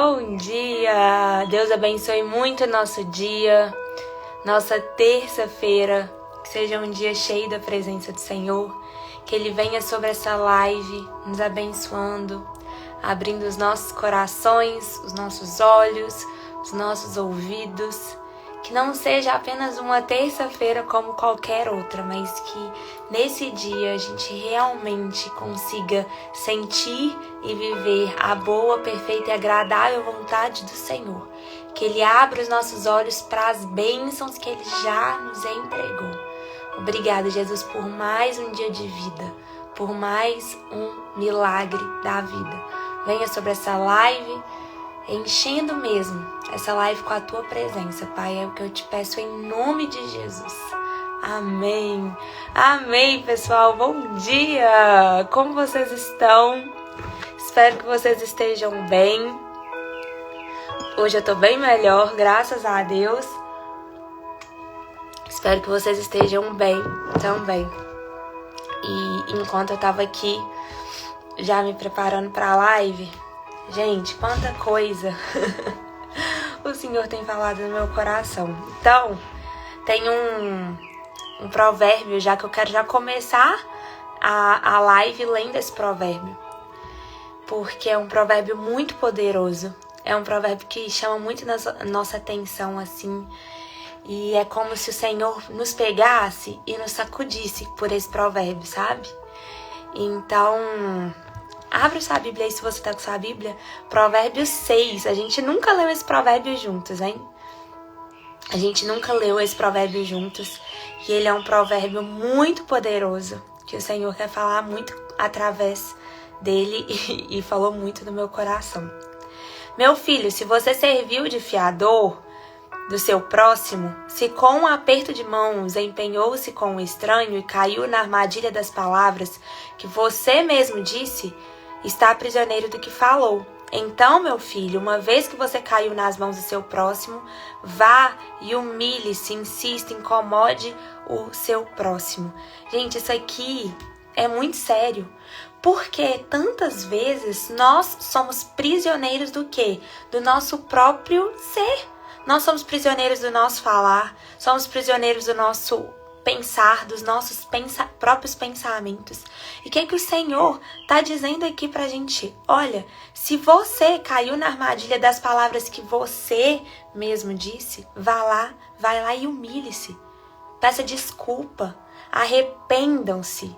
Bom dia! Deus abençoe muito o nosso dia, nossa terça-feira, que seja um dia cheio da presença do Senhor, que Ele venha sobre essa live, nos abençoando, abrindo os nossos corações, os nossos olhos, os nossos ouvidos, que não seja apenas uma terça-feira como qualquer outra, mas que nesse dia a gente realmente consiga sentir e viver a boa, perfeita e agradável vontade do Senhor. Que Ele abra os nossos olhos para as bênçãos que Ele já nos entregou. Obrigada, Jesus, por mais um dia de vida, por mais um milagre da vida. Venha sobre essa live, enchendo mesmo essa live com a Tua presença, Pai. É o que eu te peço em nome de Jesus. Amém. Amém, pessoal. Bom dia. Como vocês estão? Espero que vocês estejam bem. Hoje eu tô bem melhor, graças a Deus. Espero que vocês estejam bem também. E enquanto eu tava aqui, já me preparando pra live, gente, quanta coisa o Senhor tem falado no meu coração. Então, tem um provérbio já que eu quero já começar a live lendo esse provérbio. Porque é um provérbio muito poderoso. É um provérbio que chama muito nossa atenção, assim. E é como se o Senhor nos pegasse e nos sacudisse por esse provérbio, sabe? Então, abra sua Bíblia aí se você tá com sua Bíblia. Provérbio 6. A gente nunca leu esse provérbio juntos, hein? A gente nunca leu esse provérbio juntos. E ele é um provérbio muito poderoso, que o Senhor quer falar muito através dele e falou muito no meu coração. Meu filho, se você serviu de fiador do seu próximo, se com um aperto de mãos empenhou-se com um estranho e caiu na armadilha das palavras que você mesmo disse, está prisioneiro do que falou. Então, meu filho, uma vez que você caiu nas mãos do seu próximo, vá e humilhe-se, insista, incomode o seu próximo. Gente, isso aqui é muito sério. Porque tantas vezes nós somos prisioneiros do quê? Do nosso próprio ser. Nós somos prisioneiros do nosso falar, somos prisioneiros do nosso pensar, dos nossos próprios pensamentos. E o que é que o Senhor está dizendo aqui pra gente? Olha, se você caiu na armadilha das palavras que você mesmo disse, vai lá e humilhe-se. Peça desculpa, arrependam-se.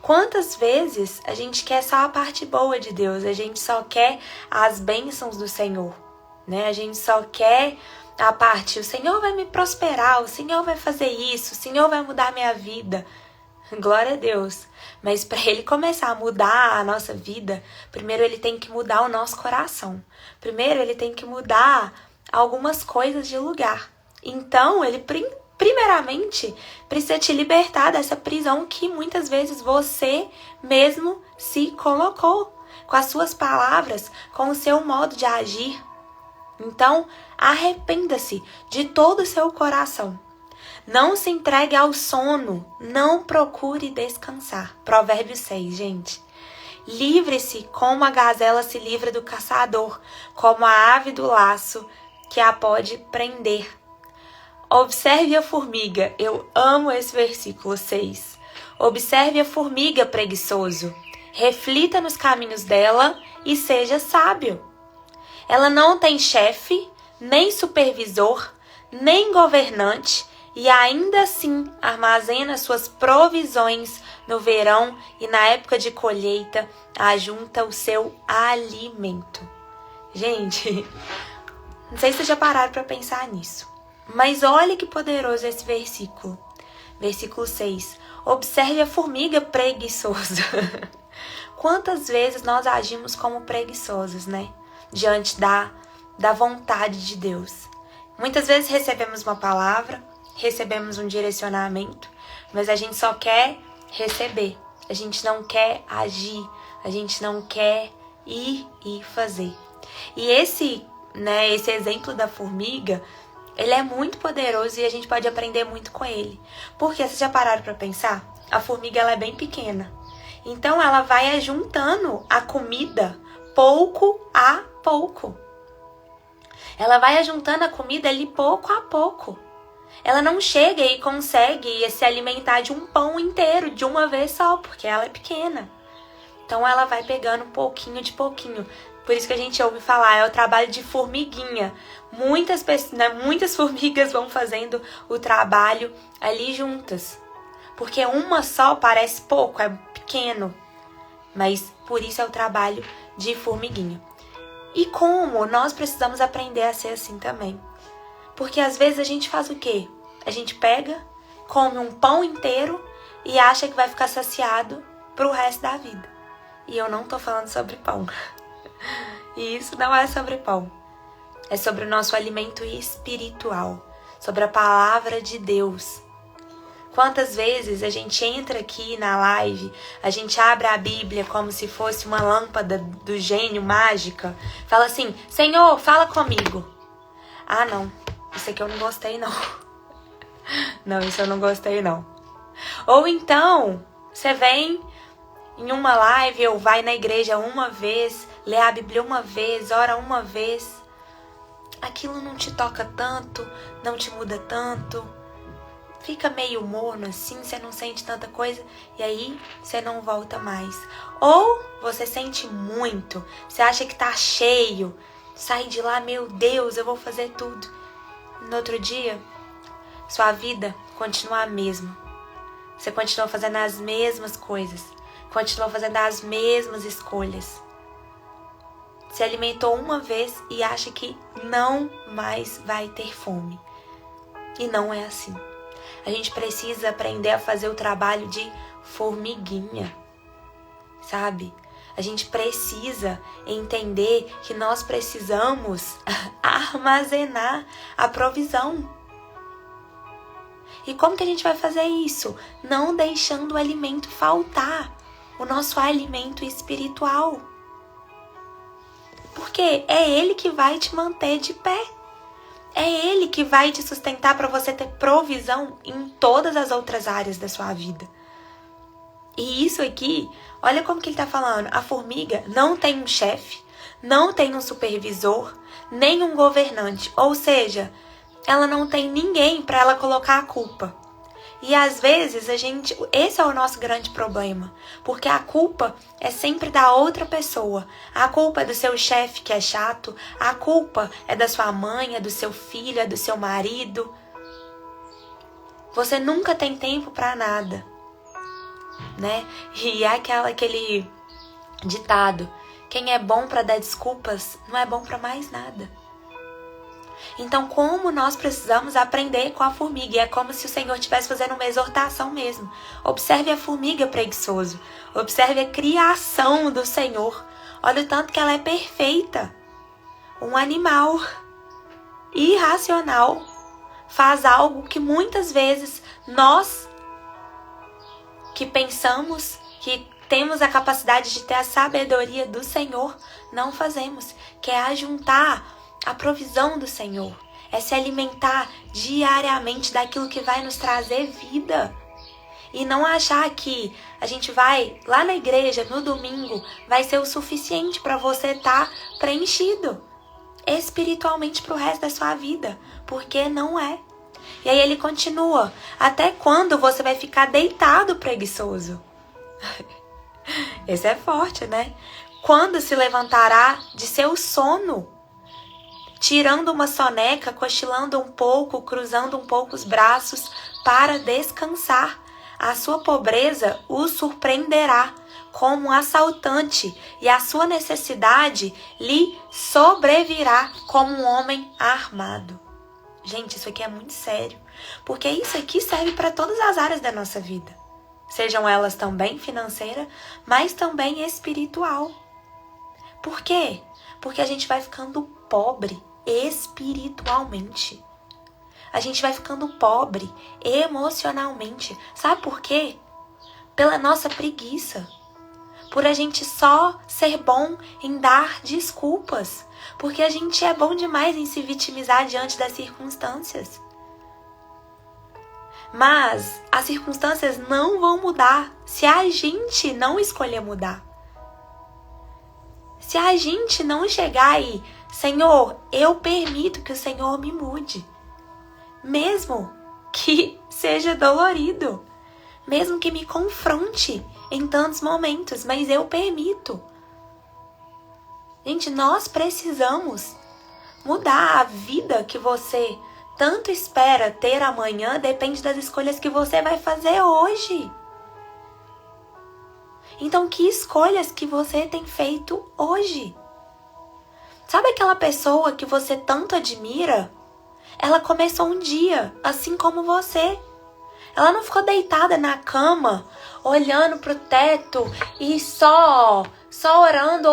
Quantas vezes a gente quer só a parte boa de Deus, a gente só quer as bênçãos do Senhor, né? A gente só quer a parte, o Senhor vai me prosperar, o Senhor vai fazer isso, o Senhor vai mudar a minha vida. Glória a Deus. Mas para Ele começar a mudar a nossa vida, primeiro Ele tem que mudar o nosso coração. Primeiro Ele tem que mudar algumas coisas de lugar. Então, Ele primeiramente, precisa te libertar dessa prisão que muitas vezes você mesmo se colocou, com as suas palavras, com o seu modo de agir. Então, arrependa-se de todo o seu coração. Não se entregue ao sono, não procure descansar. Provérbio 6, gente. Livre-se como a gazela se livra do caçador, como a ave do laço que a pode prender. Observe a formiga, eu amo esse versículo 6. Observe a formiga, preguiçoso. Reflita nos caminhos dela e seja sábio. Ela não tem chefe, nem supervisor, nem governante, e ainda assim armazena suas provisões no verão e na época de colheita ajunta o seu alimento. Gente, não sei se vocês já pararam para pensar nisso. Mas olha que poderoso esse versículo. Versículo 6. Observe a formiga preguiçosa. Quantas vezes nós agimos como preguiçosos, né? Diante da vontade de Deus. Muitas vezes recebemos uma palavra, recebemos um direcionamento, mas a gente só quer receber. A gente não quer agir, a gente não quer ir e fazer. E esse exemplo da formiga, ele é muito poderoso e a gente pode aprender muito com ele. Porque, vocês já pararam para pensar? A formiga, ela é bem pequena. Então, ela vai juntando a comida pouco a pouco. Ela vai ajuntando a comida ali pouco a pouco. Ela não chega e consegue se alimentar de um pão inteiro de uma vez só, porque ela é pequena. Então ela vai pegando pouquinho de pouquinho. Por isso que a gente ouve falar, é o trabalho de formiguinha. Muitas pessoas, né, muitas formigas vão fazendo o trabalho ali juntas. Porque uma só parece pouco, é pequeno. Mas por isso é o trabalho de formiguinha. E como nós precisamos aprender a ser assim também. Porque às vezes a gente faz o quê? A gente pega, come um pão inteiro e acha que vai ficar saciado pro resto da vida. E eu não tô falando sobre pão. E isso não é sobre pão. É sobre o nosso alimento espiritual. Sobre a palavra de Deus. Quantas vezes a gente entra aqui na live, a gente abre a Bíblia como se fosse uma lâmpada do gênio mágica. Fala assim, Senhor, fala comigo. Ah, não. Isso aqui eu não gostei, não. Não, isso eu não gostei, não. Ou então, você vem em uma live ou vai na igreja uma vez, lê a Bíblia uma vez, ora uma vez. Aquilo não te toca tanto, não te muda tanto. Fica meio morno assim, você não sente tanta coisa e aí você não volta mais. Ou você sente muito, você acha que tá cheio, sai de lá, meu Deus, eu vou fazer tudo. No outro dia, sua vida continua a mesma. Você continua fazendo as mesmas coisas, continua fazendo as mesmas escolhas. Se alimentou uma vez e acha que não mais vai ter fome. E não é assim. A gente precisa aprender a fazer o trabalho de formiguinha, sabe? A gente precisa entender que nós precisamos armazenar a provisão. E como que a gente vai fazer isso? Não deixando o alimento faltar, o nosso alimento espiritual. Porque é ele que vai te manter de pé. É ele que vai te sustentar para você ter provisão em todas as outras áreas da sua vida. E isso aqui, olha como que ele está falando. A formiga não tem um chefe, não tem um supervisor, nem um governante. Ou seja, ela não tem ninguém para ela colocar a culpa. E às vezes esse é o nosso grande problema, porque a culpa é sempre da outra pessoa. A culpa é do seu chefe que é chato, a culpa é da sua mãe, é do seu filho, é do seu marido. Você nunca tem tempo para nada, né? E é aquele ditado, quem é bom para dar desculpas não é bom para mais nada. Então, como nós precisamos aprender com a formiga? E é como se o Senhor estivesse fazendo uma exortação mesmo. Observe a formiga, preguiçoso. Observe a criação do Senhor. Olha o tanto que ela é perfeita. Um animal irracional faz algo que muitas vezes nós, que pensamos, que temos a capacidade de ter a sabedoria do Senhor, não fazemos. Que é ajuntar a provisão do Senhor, é se alimentar diariamente daquilo que vai nos trazer vida. E não achar que a gente vai lá na igreja no domingo, vai ser o suficiente para você estar preenchido espiritualmente para o resto da sua vida. Porque não é. E aí ele continua, até quando você vai ficar deitado preguiçoso? Esse é forte, né? Quando se levantará de seu sono? Tirando uma soneca, cochilando um pouco, cruzando um pouco os braços para descansar. A sua pobreza o surpreenderá como um assaltante e a sua necessidade lhe sobrevirá como um homem armado. Gente, isso aqui é muito sério, porque isso aqui serve para todas as áreas da nossa vida. Sejam elas também financeira, mas também espiritual. Por quê? Porque a gente vai ficando pobre espiritualmente. A gente vai ficando pobre emocionalmente. Sabe por quê? Pela nossa preguiça. Por a gente só ser bom em dar desculpas. Porque a gente é bom demais em se vitimizar diante das circunstâncias. Mas as circunstâncias não vão mudar se a gente não escolher mudar. Se a gente não chegar e Senhor, eu permito que o Senhor me mude. Mesmo que seja dolorido. Mesmo que me confronte em tantos momentos, mas eu permito. Gente, nós precisamos mudar. A vida que você tanto espera ter amanhã depende das escolhas que você vai fazer hoje. Então, que escolhas que você tem feito hoje? Sabe aquela pessoa que você tanto admira? Ela começou um dia, assim como você. Ela não ficou deitada na cama, olhando pro teto e só orando,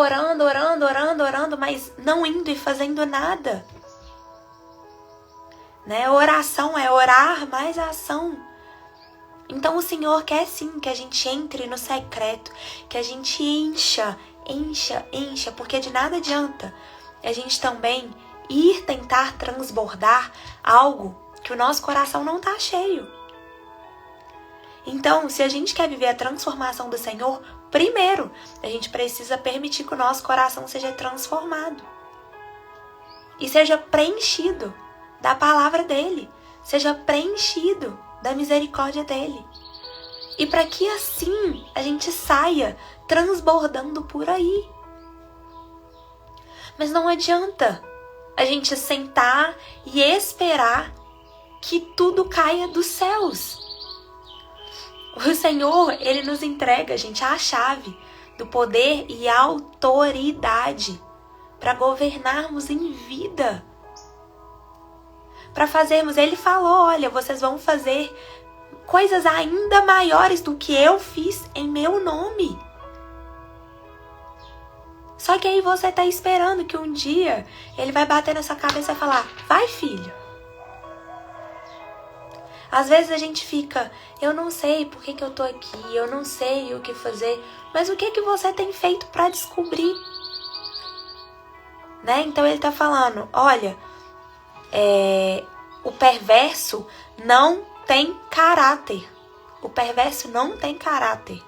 mas não indo e fazendo nada. Né? Oração é orar mais ação. Então o Senhor quer sim que a gente entre no secreto, que a gente encha, porque de nada adianta a gente também ir tentar transbordar algo que o nosso coração não tá cheio. Então, se a gente quer viver a transformação do Senhor, primeiro, a gente precisa permitir que o nosso coração seja transformado. E seja preenchido da palavra dele. Seja preenchido da misericórdia dele. E para que assim a gente saia transbordando por aí. Mas não adianta a gente sentar e esperar que tudo caia dos céus. O Senhor, Ele nos entrega, gente, a chave do poder e autoridade para governarmos em vida. Para fazermos, Ele falou, olha, vocês vão fazer coisas ainda maiores do que eu fiz em meu nome. Só que aí você tá esperando que um dia Ele vai bater na sua cabeça e falar, vai filho. Às vezes a gente fica, eu não sei por que eu tô aqui, eu não sei o que fazer, mas o que você tem feito para descobrir? Né? Então ele tá falando, olha, o perverso não tem caráter. O perverso não tem caráter.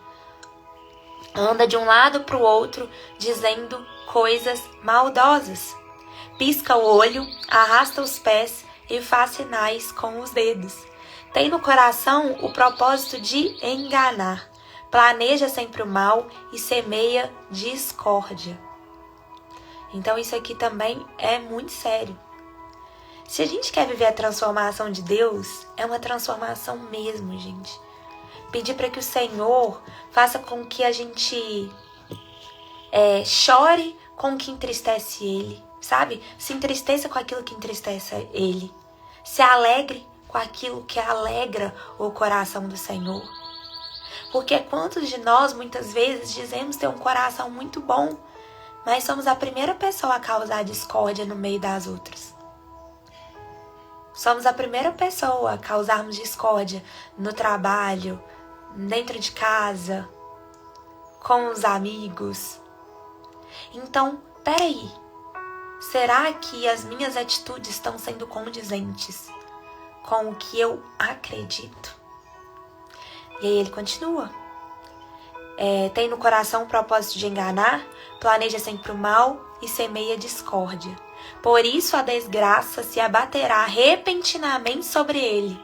Anda de um lado pro outro dizendo coisas maldosas. Pisca o olho, arrasta os pés e faz sinais com os dedos. Tem no coração o propósito de enganar. Planeja sempre o mal e semeia discórdia. Então isso aqui também é muito sério. Se a gente quer viver a transformação de Deus, é uma transformação mesmo, gente. Pedir para que o Senhor faça com que a gente chore com o que entristece Ele, sabe? Se entristeça com aquilo que entristece Ele. Se alegre com aquilo que alegra o coração do Senhor. Porque quantos de nós, muitas vezes, dizemos ter um coração muito bom, mas somos a primeira pessoa a causar discórdia no meio das outras. Somos a primeira pessoa a causarmos discórdia no trabalho, dentro de casa, com os amigos. Então, peraí, será que as minhas atitudes estão sendo condizentes com o que eu acredito? E aí ele continua. Tem no coração o propósito de enganar, planeja sempre o mal e semeia discórdia. Por isso a desgraça se abaterá repentinamente sobre ele.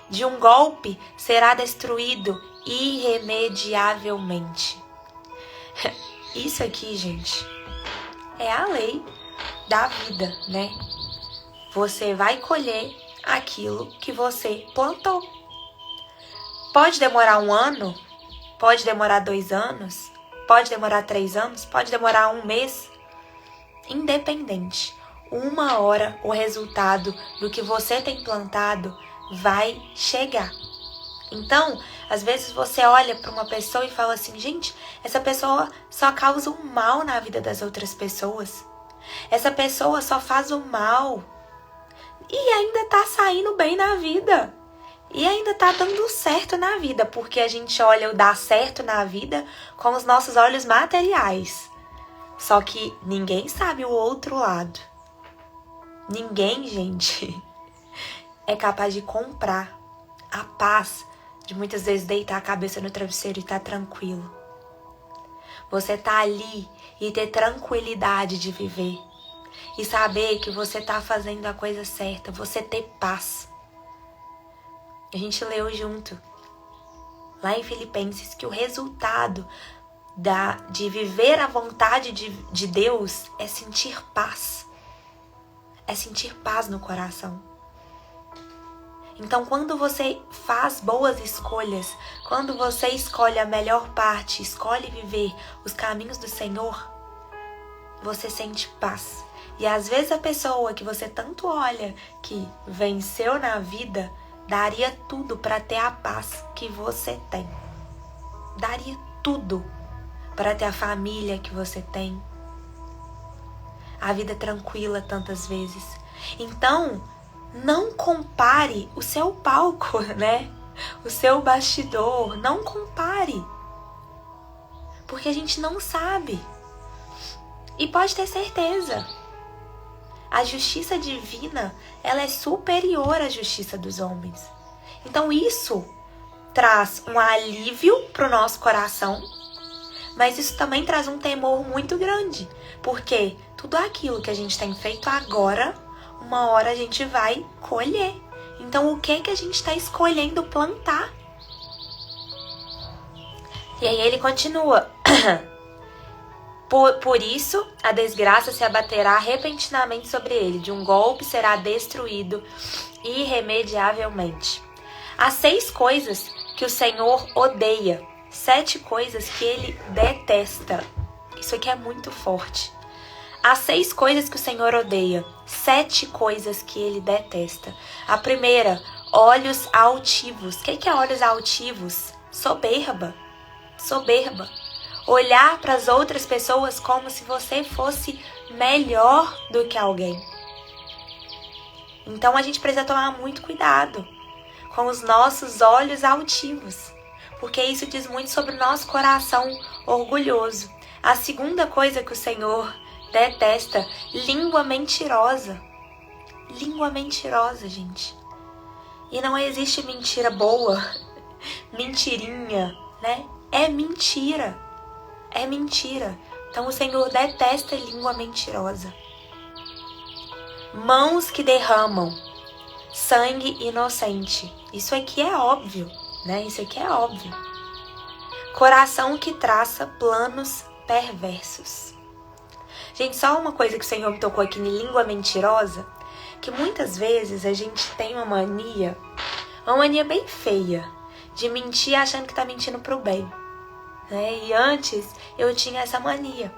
De um golpe será destruído irremediavelmente. Isso aqui, gente, é a lei da vida, né? Você vai colher aquilo que você plantou. Pode demorar 1 ano, pode demorar 2 anos, pode demorar 3 anos, pode demorar 1 mês. Independente, uma hora o resultado do que você tem plantado vai chegar. Então, às vezes você olha para uma pessoa e fala assim, gente, essa pessoa só causa o mal na vida das outras pessoas. Essa pessoa só faz o mal. E ainda tá saindo bem na vida. E ainda tá dando certo na vida. Porque a gente olha o dar certo na vida com os nossos olhos materiais. Só que ninguém sabe o outro lado. Ninguém, gente, é capaz de comprar a paz de muitas vezes deitar a cabeça no travesseiro e estar tranquilo. Você tá ali e ter tranquilidade de viver. e saber que você tá fazendo a coisa certa, você ter paz. A gente leu junto, lá em Filipenses, que o resultado de viver a vontade de Deus é sentir paz. É sentir paz no coração. Então, quando você faz boas escolhas, quando você escolhe a melhor parte, escolhe viver os caminhos do Senhor, você sente paz. E às vezes a pessoa que você tanto olha, que venceu na vida, daria tudo para ter a paz que você tem. Daria tudo para ter a família que você tem. A vida tranquila tantas vezes. Então, não compare o seu palco, né? O seu bastidor. Não compare. Porque a gente não sabe. E pode ter certeza. A justiça divina, ela é superior à justiça dos homens. Então isso traz um alívio para o nosso coração, mas isso também traz um temor muito grande. Porque tudo aquilo que a gente tem feito agora, uma hora a gente vai colher. Então o que a gente está escolhendo plantar? E aí ele continua. Por isso, a desgraça se abaterá repentinamente sobre ele. De um golpe será destruído irremediavelmente. Há 6 coisas que o Senhor odeia. 7 coisas que ele detesta. Isso aqui é muito forte. Há 6 coisas que o Senhor odeia. 7 coisas que ele detesta. A primeira, olhos altivos. O que é olhos altivos? Soberba. Soberba. Olhar para as outras pessoas como se você fosse melhor do que alguém. Então a gente precisa tomar muito cuidado com os nossos olhos altivos, porque isso diz muito sobre o nosso coração orgulhoso. A segunda coisa que o Senhor detesta, língua mentirosa. Língua mentirosa, gente. E não existe mentira boa, mentirinha, né? É mentira. É mentira. Então o Senhor detesta língua mentirosa. Mãos que derramam sangue inocente. Isso aqui é óbvio, né? Isso aqui é óbvio. Coração que traça planos perversos. Gente, só uma coisa que o Senhor me tocou aqui em língua mentirosa, que muitas vezes a gente tem uma mania bem feia, de mentir achando que tá mentindo pro bem. E antes eu tinha essa mania.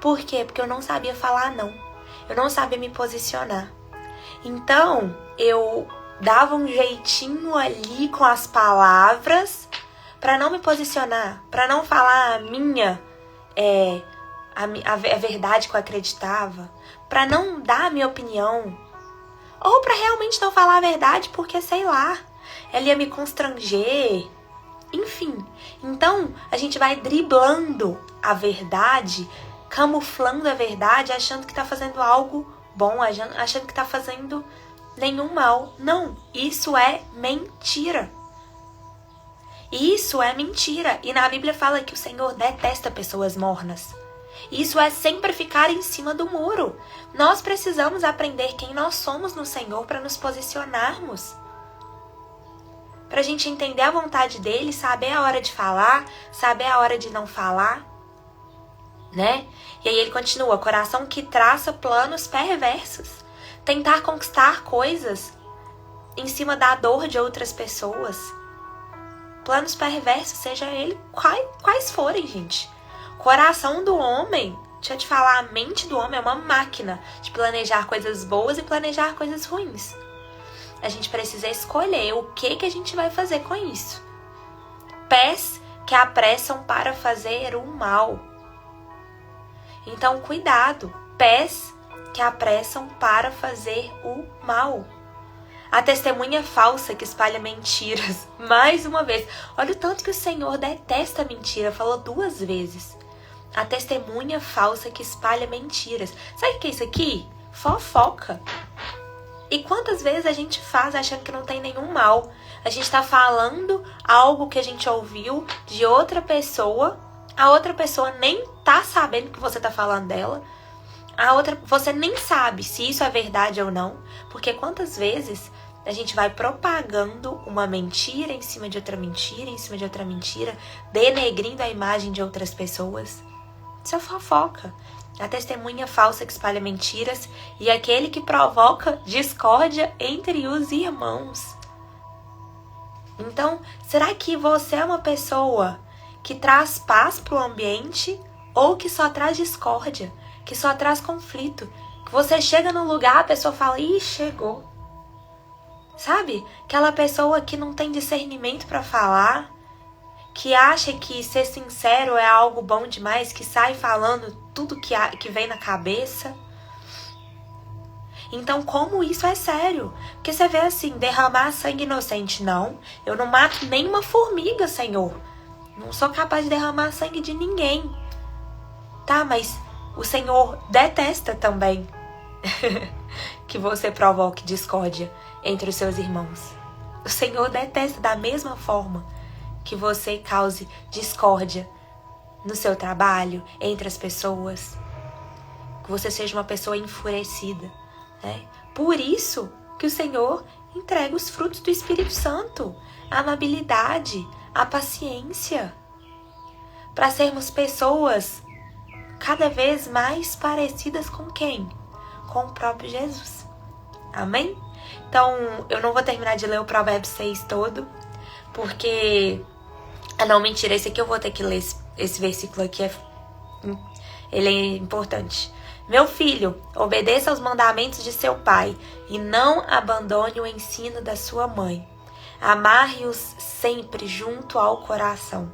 Por quê? Porque eu não sabia falar não. Eu não sabia me posicionar. Então eu dava um jeitinho ali com as palavras para não me posicionar, para não falar a verdade que eu acreditava, para não dar a minha opinião, ou para realmente não falar a verdade porque, sei lá, ela ia me constranger. Enfim, então a gente vai driblando a verdade, camuflando a verdade, achando que tá fazendo algo bom, achando que tá fazendo nenhum mal. Não, isso é mentira. Isso é mentira. E na Bíblia fala que o Senhor detesta pessoas mornas. Isso é sempre ficar em cima do muro. Nós precisamos aprender quem nós somos no Senhor para nos posicionarmos. Pra gente entender a vontade dele, saber a hora de falar, saber a hora de não falar, né? E aí ele continua, coração que traça planos perversos. Tentar conquistar coisas em cima da dor de outras pessoas. Planos perversos, seja ele quais forem, gente. Coração do homem, deixa eu te falar, a mente do homem é uma máquina de planejar coisas boas e planejar coisas ruins. A gente precisa escolher o que a gente vai fazer com isso. Pés que apressam para fazer o mal. Então, cuidado. Pés que apressam para fazer o mal. A testemunha falsa que espalha mentiras. Mais uma vez. Olha o tanto que o Senhor detesta a mentira. Falou 2 vezes. A testemunha falsa que espalha mentiras. Sabe o que é isso aqui? Fofoca. E quantas vezes a gente faz achando que não tem nenhum mal? A gente tá falando algo que a gente ouviu de outra pessoa, a outra pessoa nem tá sabendo que você tá falando dela. A outra, você nem sabe se isso é verdade ou não, porque quantas vezes a gente vai propagando uma mentira em cima de outra mentira, em cima de outra mentira, denegrindo a imagem de outras pessoas. Isso é fofoca. A testemunha falsa que espalha mentiras e aquele que provoca discórdia entre os irmãos. Então, será que você é uma pessoa que traz paz para o ambiente ou que só traz discórdia, que só traz conflito? Que você chega no lugar, a pessoa fala, ih, chegou. Sabe? Aquela pessoa que não tem discernimento para falar, que acha que ser sincero é algo bom demais, que sai falando tudo que vem na cabeça. Então, como isso é sério? Porque você vê assim, derramar sangue inocente. Não, eu não mato nenhuma formiga, Senhor. Não sou capaz de derramar sangue de ninguém. Tá, mas o Senhor detesta também que você provoque discórdia entre os seus irmãos. O Senhor detesta da mesma forma que você cause discórdia no seu trabalho, entre as pessoas. Que você seja uma pessoa enfurecida. Né? Por isso que o Senhor entrega os frutos do Espírito Santo. A amabilidade, a paciência. Para sermos pessoas cada vez mais parecidas com quem? Com o próprio Jesus. Amém? Então, eu não vou terminar de ler o Provérbios 6 todo, porque... não, mentira, esse aqui eu vou ter que ler, esse versículo aqui, ele é importante. Meu filho, obedeça aos mandamentos de seu pai e não abandone o ensino da sua mãe. Amarre-os sempre junto ao coração.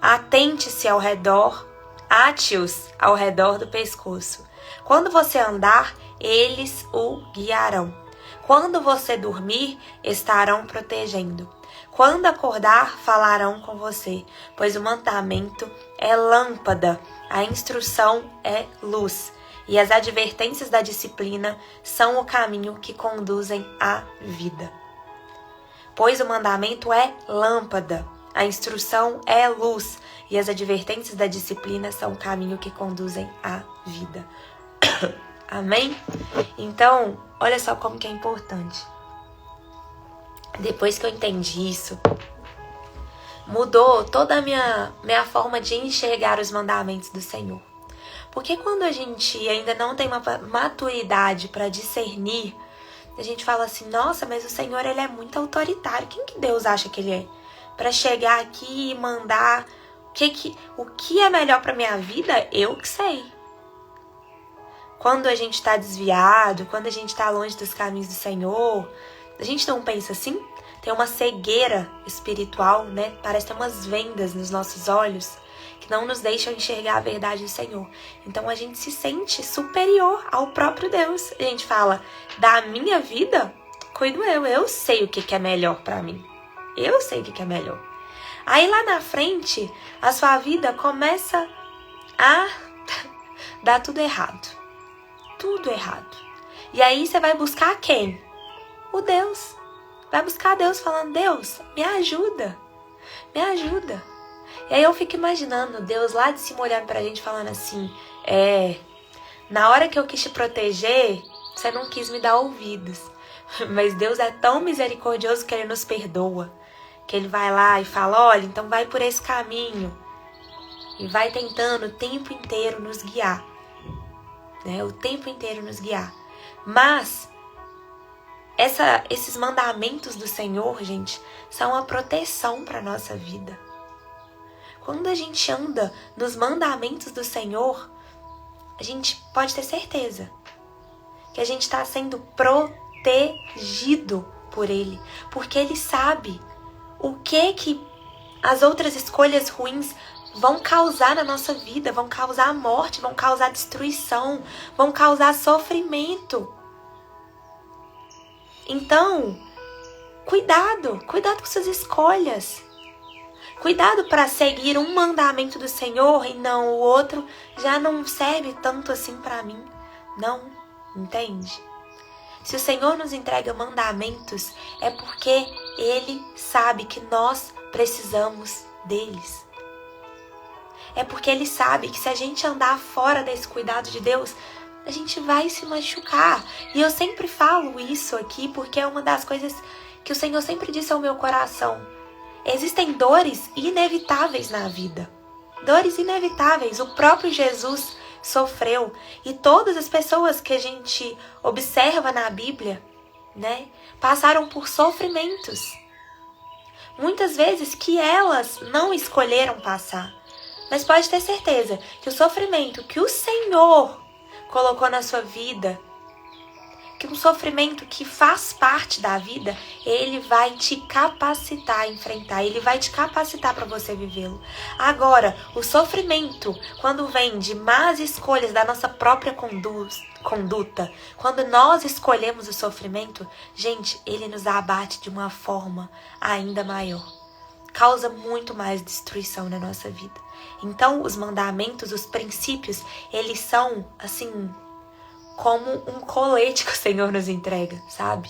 Atente-se ao redor, ate-os ao redor do pescoço. Quando você andar, eles o guiarão. Quando você dormir, estarão protegendo. Quando acordar, falarão com você, pois o mandamento é lâmpada, a instrução é luz, e as advertências da disciplina são o caminho que conduzem à vida. Pois o mandamento é lâmpada, a instrução é luz, e as advertências da disciplina são o caminho que conduzem à vida. Amém? Então, olha só como que é importante. Depois que eu entendi isso, mudou toda a minha forma de enxergar os mandamentos do Senhor. Porque quando a gente ainda não tem uma maturidade para discernir, a gente fala assim, nossa, mas o Senhor ele é muito autoritário. Quem que Deus acha que ele é? Para chegar aqui e mandar o que é melhor para minha vida, eu que sei. Quando a gente está desviado, quando a gente está longe dos caminhos do Senhor, a gente não pensa assim? Tem uma cegueira espiritual, né? Parece ter umas vendas nos nossos olhos que não nos deixam enxergar a verdade do Senhor. Então a gente se sente superior ao próprio Deus. A gente fala, da minha vida, cuido eu sei o que é melhor para mim. Eu sei o que é melhor. Aí lá na frente, a sua vida começa a dar tudo errado. Tudo errado. E aí você vai buscar quem? O Deus. Vai buscar Deus falando, Deus, me ajuda. Me ajuda. E aí eu fico imaginando Deus lá de cima olhando pra gente falando assim, na hora que eu quis te proteger, você não quis me dar ouvidos. Mas Deus é tão misericordioso que Ele nos perdoa. Que Ele vai lá e fala, olha, então vai por esse caminho. E vai tentando o tempo inteiro nos guiar. Né? O tempo inteiro nos guiar. Mas esses mandamentos do Senhor, gente, são uma proteção para a nossa vida. Quando a gente anda nos mandamentos do Senhor, a gente pode ter certeza que a gente está sendo protegido por Ele. Porque Ele sabe o que as outras escolhas ruins vão causar na nossa vida, vão causar morte, vão causar destruição, vão causar sofrimento. Então, cuidado com suas escolhas. Cuidado para seguir um mandamento do Senhor e não o outro, já não serve tanto assim para mim. Não, entende? Se o Senhor nos entrega mandamentos, é porque Ele sabe que nós precisamos deles. É porque Ele sabe que se a gente andar fora desse cuidado de Deus, a gente vai se machucar. E eu sempre falo isso aqui porque é uma das coisas que o Senhor sempre disse ao meu coração. Existem dores inevitáveis na vida. Dores inevitáveis. O próprio Jesus sofreu. E todas as pessoas que a gente observa na Bíblia, né, passaram por sofrimentos. Muitas vezes que elas não escolheram passar. Mas pode ter certeza que o sofrimento que o Senhor colocou na sua vida, que um sofrimento que faz parte da vida, ele vai te capacitar a enfrentar, ele vai te capacitar para você vivê-lo. Agora, o sofrimento, quando vem de más escolhas da nossa própria conduta, quando nós escolhemos o sofrimento, gente, ele nos abate de uma forma ainda maior. Causa muito mais destruição na nossa vida. Então, os mandamentos, os princípios, eles são, assim, como um colete que o Senhor nos entrega, sabe?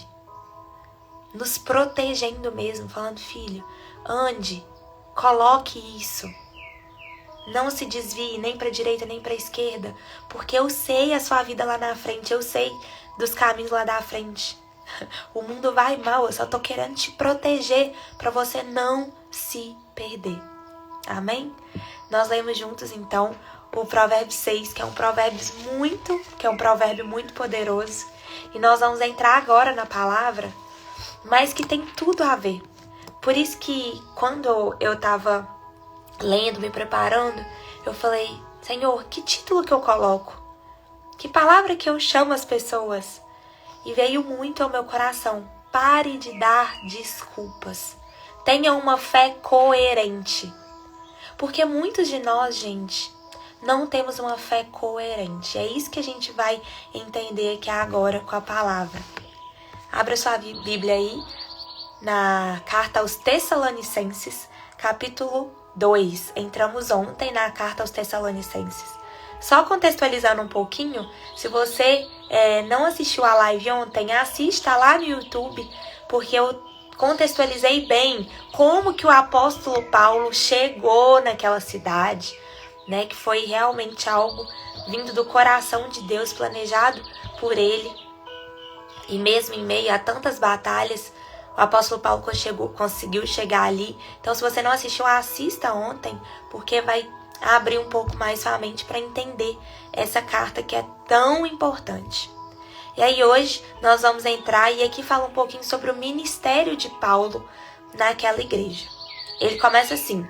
Nos protegendo mesmo, falando, filho, ande, coloque isso. Não se desvie nem para a direita nem para a esquerda, porque eu sei a sua vida lá na frente, eu sei dos caminhos lá da frente. O mundo vai mal, eu só tô querendo te proteger para você não se perder. Amém? Nós lemos juntos, então, o Provérbio 6, que é um provérbio muito poderoso. E nós vamos entrar agora na palavra, mas que tem tudo a ver. Por isso que quando eu estava lendo, me preparando, eu falei, Senhor, que título que eu coloco? Que palavra que eu chamo as pessoas? E veio muito ao meu coração, pare de dar desculpas. Tenha uma fé coerente. Porque muitos de nós, gente, não temos uma fé coerente. É isso que a gente vai entender aqui agora com a palavra. Abra sua Bíblia aí na carta aos Tessalonicenses, capítulo 2. Entramos ontem na carta aos Tessalonicenses. Só contextualizando um pouquinho, se você não assistiu a live ontem, assista lá no YouTube, porque eu contextualizei bem como que o apóstolo Paulo chegou naquela cidade, né, que foi realmente algo vindo do coração de Deus, planejado por ele. E mesmo em meio a tantas batalhas, o apóstolo Paulo conseguiu chegar ali. Então, se você não assistiu, assista ontem, porque vai abrir um pouco mais sua mente para entender essa carta que é tão importante. E aí hoje nós vamos entrar e aqui fala um pouquinho sobre o ministério de Paulo naquela igreja. Ele começa assim: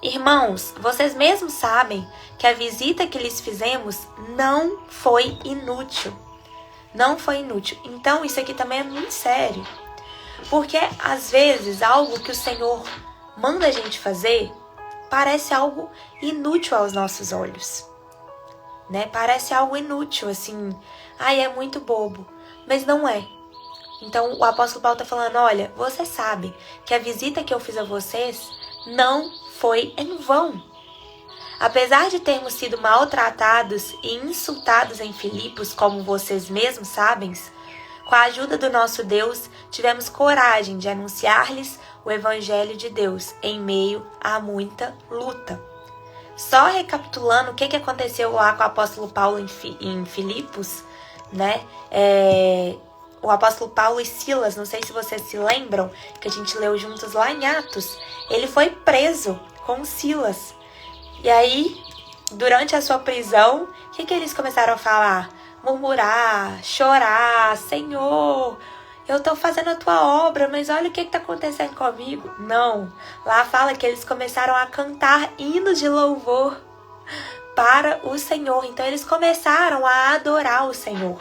Irmãos, vocês mesmos sabem que a visita que lhes fizemos não foi inútil. Não foi inútil. Então isso aqui também é muito sério. Porque às vezes algo que o Senhor manda a gente fazer parece algo inútil aos nossos olhos, né? Parece algo inútil, assim, é muito bobo, mas não é. Então o apóstolo Paulo está falando, olha, vocês sabem que a visita que eu fiz a vocês não foi em vão. Apesar de termos sido maltratados e insultados em Filipos, como vocês mesmos sabem, com a ajuda do nosso Deus, tivemos coragem de anunciar-lhes o Evangelho de Deus em meio a muita luta. Só recapitulando o que aconteceu lá com o apóstolo Paulo em Filipos, né? O apóstolo Paulo e Silas, não sei se vocês se lembram, que a gente leu juntos lá em Atos, ele foi preso com Silas. E aí, durante a sua prisão, o que eles começaram a falar? Murmurar, chorar, Senhor, eu tô fazendo a tua obra, mas olha o que tá acontecendo comigo. Não, lá fala que eles começaram a cantar hinos de louvor para o Senhor. Então eles começaram a adorar o Senhor.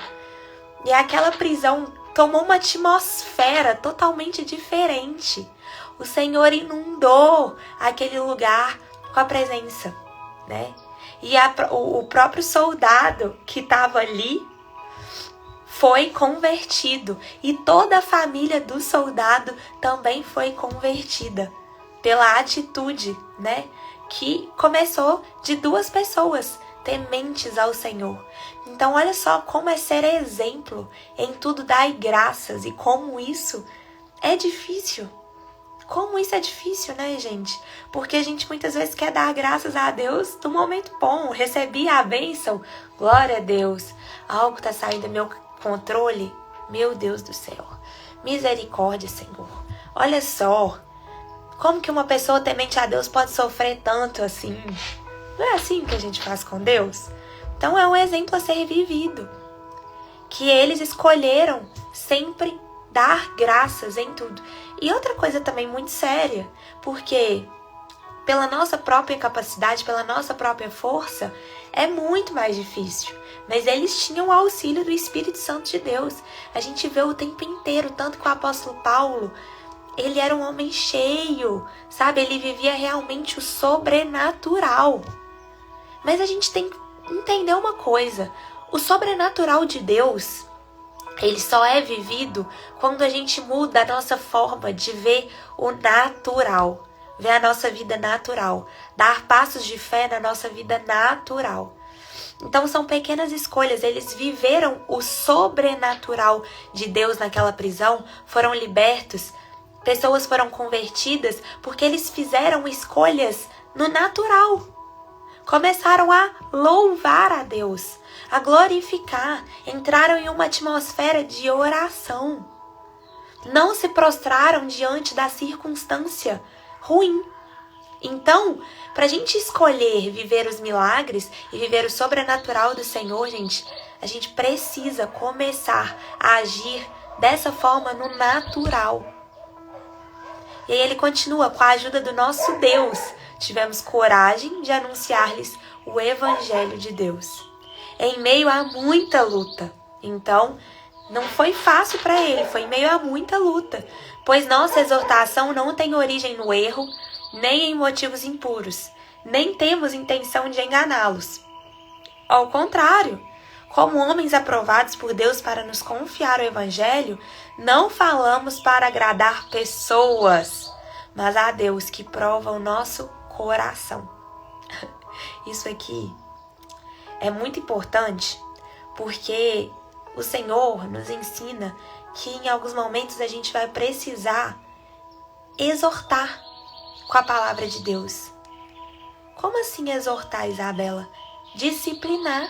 E aquela prisão tomou uma atmosfera totalmente diferente. O Senhor inundou aquele lugar com a presença, né? E o próprio soldado que estava ali foi convertido. E toda a família do soldado também foi convertida pela atitude, né? Que começou de 2 pessoas tementes ao Senhor. Então olha só como é ser exemplo em tudo, dar graças, e como isso é difícil. Como isso é difícil, né, gente? Porque a gente muitas vezes quer dar graças a Deus no momento bom. Recebi a bênção, glória a Deus. Algo tá saindo do meu controle. Meu Deus do céu. Misericórdia, Senhor. Olha só. Como que uma pessoa temente a Deus pode sofrer tanto assim? Não é assim que a gente faz com Deus? Então é um exemplo a ser vivido. Que eles escolheram sempre dar graças em tudo. E outra coisa também muito séria, porque pela nossa própria capacidade, pela nossa própria força, é muito mais difícil. Mas eles tinham o auxílio do Espírito Santo de Deus. A gente vê o tempo inteiro, tanto que o apóstolo Paulo, ele era um homem cheio, sabe? Ele vivia realmente o sobrenatural. Mas a gente tem que entender uma coisa. O sobrenatural de Deus, ele só é vivido quando a gente muda a nossa forma de ver o natural. Ver a nossa vida natural. Dar passos de fé na nossa vida natural. Então são pequenas escolhas. Eles viveram o sobrenatural de Deus naquela prisão. Foram libertos. Pessoas foram convertidas porque eles fizeram escolhas no natural. Começaram a louvar a Deus, a glorificar, entraram em uma atmosfera de oração. Não se prostraram diante da circunstância ruim. Então, para a gente escolher viver os milagres e viver o sobrenatural do Senhor, gente, a gente precisa começar a agir dessa forma no natural. E aí ele continua: com a ajuda do nosso Deus, tivemos coragem de anunciar-lhes o Evangelho de Deus. Em meio a muita luta. Então, não foi fácil para ele, foi em meio a muita luta. Pois nossa exortação não tem origem no erro, nem em motivos impuros. Nem temos intenção de enganá-los. Ao contrário, como homens aprovados por Deus para nos confiar o Evangelho, não falamos para agradar pessoas, mas a Deus que prova o nosso coração. Isso aqui é muito importante porque o Senhor nos ensina que em alguns momentos a gente vai precisar exortar com a palavra de Deus. Como assim exortar, Isabela? Disciplinar.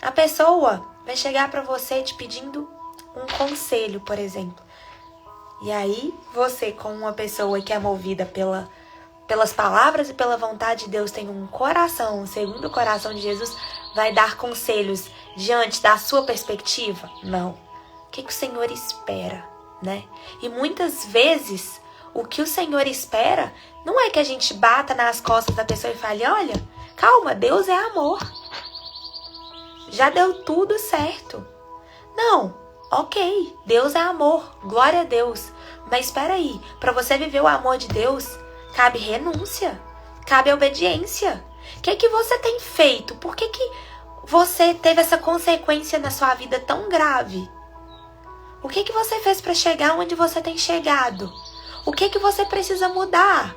A pessoa vai chegar para você te pedindo um conselho, por exemplo. E aí, você, como uma pessoa que é movida pelas palavras e pela vontade de Deus, tem um coração, segundo o coração de Jesus, vai dar conselhos diante da sua perspectiva? Não. O que o Senhor espera, né? E muitas vezes, o que o Senhor espera não é que a gente bata nas costas da pessoa e fale: olha, calma, Deus é amor. Já deu tudo certo. Não, ok, Deus é amor, glória a Deus. Mas espera aí, para você viver o amor de Deus, cabe renúncia, cabe obediência. O que você tem feito? Por que você teve essa consequência na sua vida tão grave? O que você fez para chegar onde você tem chegado? O que você precisa mudar?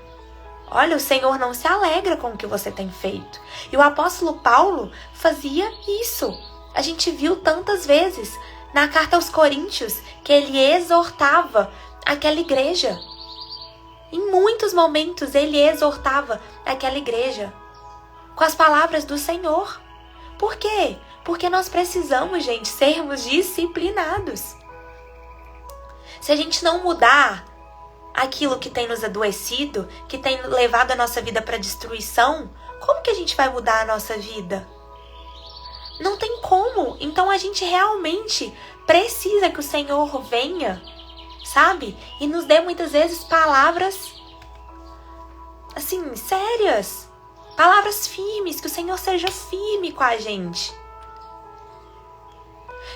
Olha, o Senhor não se alegra com o que você tem feito. E o apóstolo Paulo fazia isso. A gente viu tantas vezes na carta aos Coríntios que ele exortava aquela igreja. Em muitos momentos ele exortava aquela igreja com as palavras do Senhor. Por quê? Porque nós precisamos, gente, sermos disciplinados. Se a gente não mudar aquilo que tem nos adoecido, que tem levado a nossa vida para destruição, como que a gente vai mudar a nossa vida? Não tem como. Então a gente realmente precisa que o Senhor venha, sabe? E nos dê muitas vezes palavras assim, sérias. Palavras firmes, que o Senhor seja firme com a gente.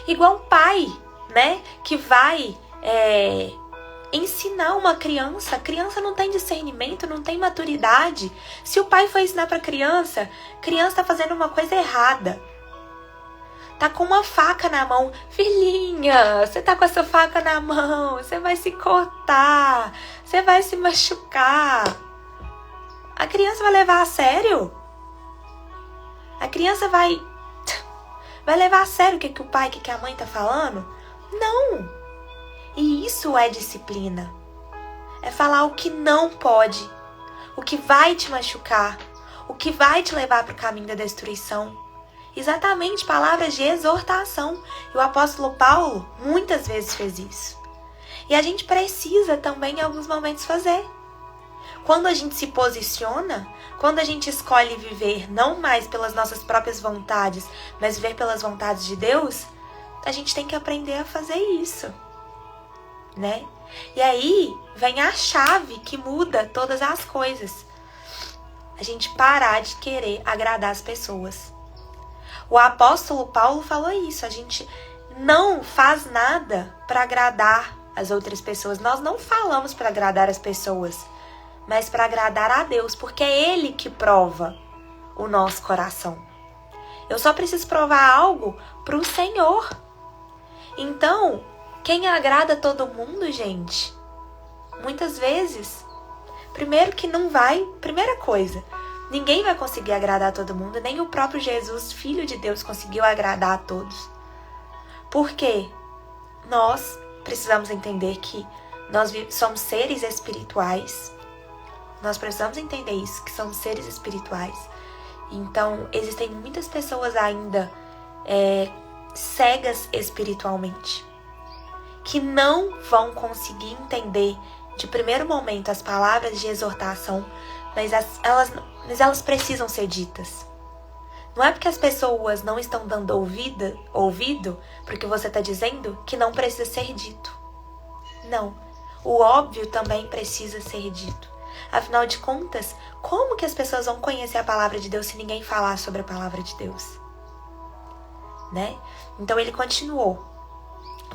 Igual um pai, né? Que vai ensinar uma criança. A criança não tem discernimento, não tem maturidade. Se o pai for ensinar para a criança tá fazendo uma coisa errada. Tá com uma faca na mão. Filhinha, você tá com essa faca na mão. Você vai se cortar. Você vai se machucar. A criança vai levar a sério? A criança vai levar a sério o que o pai, o que a mãe tá falando? Não. E isso é disciplina. é falar o que não pode, o que vai te machucar, o que vai te levar para o caminho da destruição. Exatamente, palavras de exortação. E o apóstolo Paulo muitas vezes fez isso. E a gente precisa também em alguns momentos fazer. Quando a gente se posiciona, quando a gente escolhe viver não mais pelas nossas próprias vontades, mas viver pelas vontades de Deus, a gente tem que aprender a fazer isso, né? E aí vem a chave que muda todas as coisas. A gente parar de querer agradar as pessoas. O apóstolo Paulo falou isso, a gente não faz nada para agradar as outras pessoas. Nós não falamos para agradar as pessoas, mas para agradar a Deus, porque é Ele que prova o nosso coração. Eu só preciso provar algo para o Senhor. Então, quem agrada todo mundo, gente, muitas vezes, primeira coisa, ninguém vai conseguir agradar todo mundo, nem o próprio Jesus, Filho de Deus, conseguiu agradar a todos. Por quê? Nós precisamos entender que nós somos seres espirituais. Nós precisamos entender isso, que somos seres espirituais. Então, existem muitas pessoas ainda cegas espiritualmente, que não vão conseguir entender de primeiro momento as palavras de exortação, mas elas precisam ser ditas. Não é porque as pessoas não estão dando ouvido porque você está dizendo que não precisa ser dito. Não. O óbvio também precisa ser dito. Afinal de contas, como que as pessoas vão conhecer a palavra de Deus se ninguém falar sobre a palavra de Deus? Né? Então ele continuou.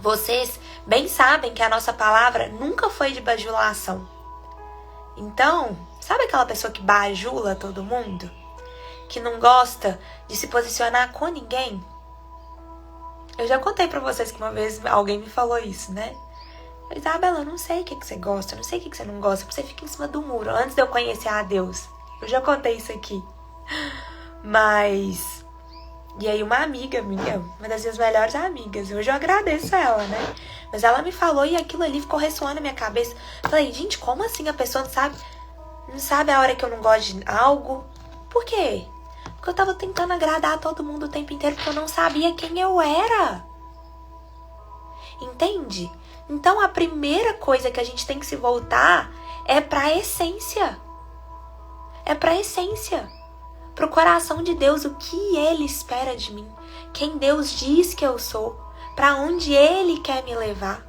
Vocês bem sabem que a nossa palavra nunca foi de bajulação. Então, sabe aquela pessoa que bajula todo mundo? Que não gosta de se posicionar com ninguém? Eu já contei pra vocês que uma vez alguém me falou isso, né? Eu disse, Bela, eu não sei o que você gosta, eu não sei o que você não gosta, você fica em cima do muro, antes de eu conhecer a Deus. Eu já contei isso aqui. Mas... E aí uma amiga minha, uma das minhas melhores amigas, hoje eu agradeço ela, né? Mas ela me falou e aquilo ali ficou ressoando na minha cabeça. Falei, gente, como assim a pessoa não sabe a hora que eu não gosto de algo? Por quê? Porque eu tava tentando agradar todo mundo o tempo inteiro porque eu não sabia quem eu era. Entende? Então a primeira coisa que a gente tem que se voltar é pra essência. É pra essência. Pro coração de Deus, o que Ele espera de mim. Quem Deus diz que eu sou. Pra onde Ele quer me levar.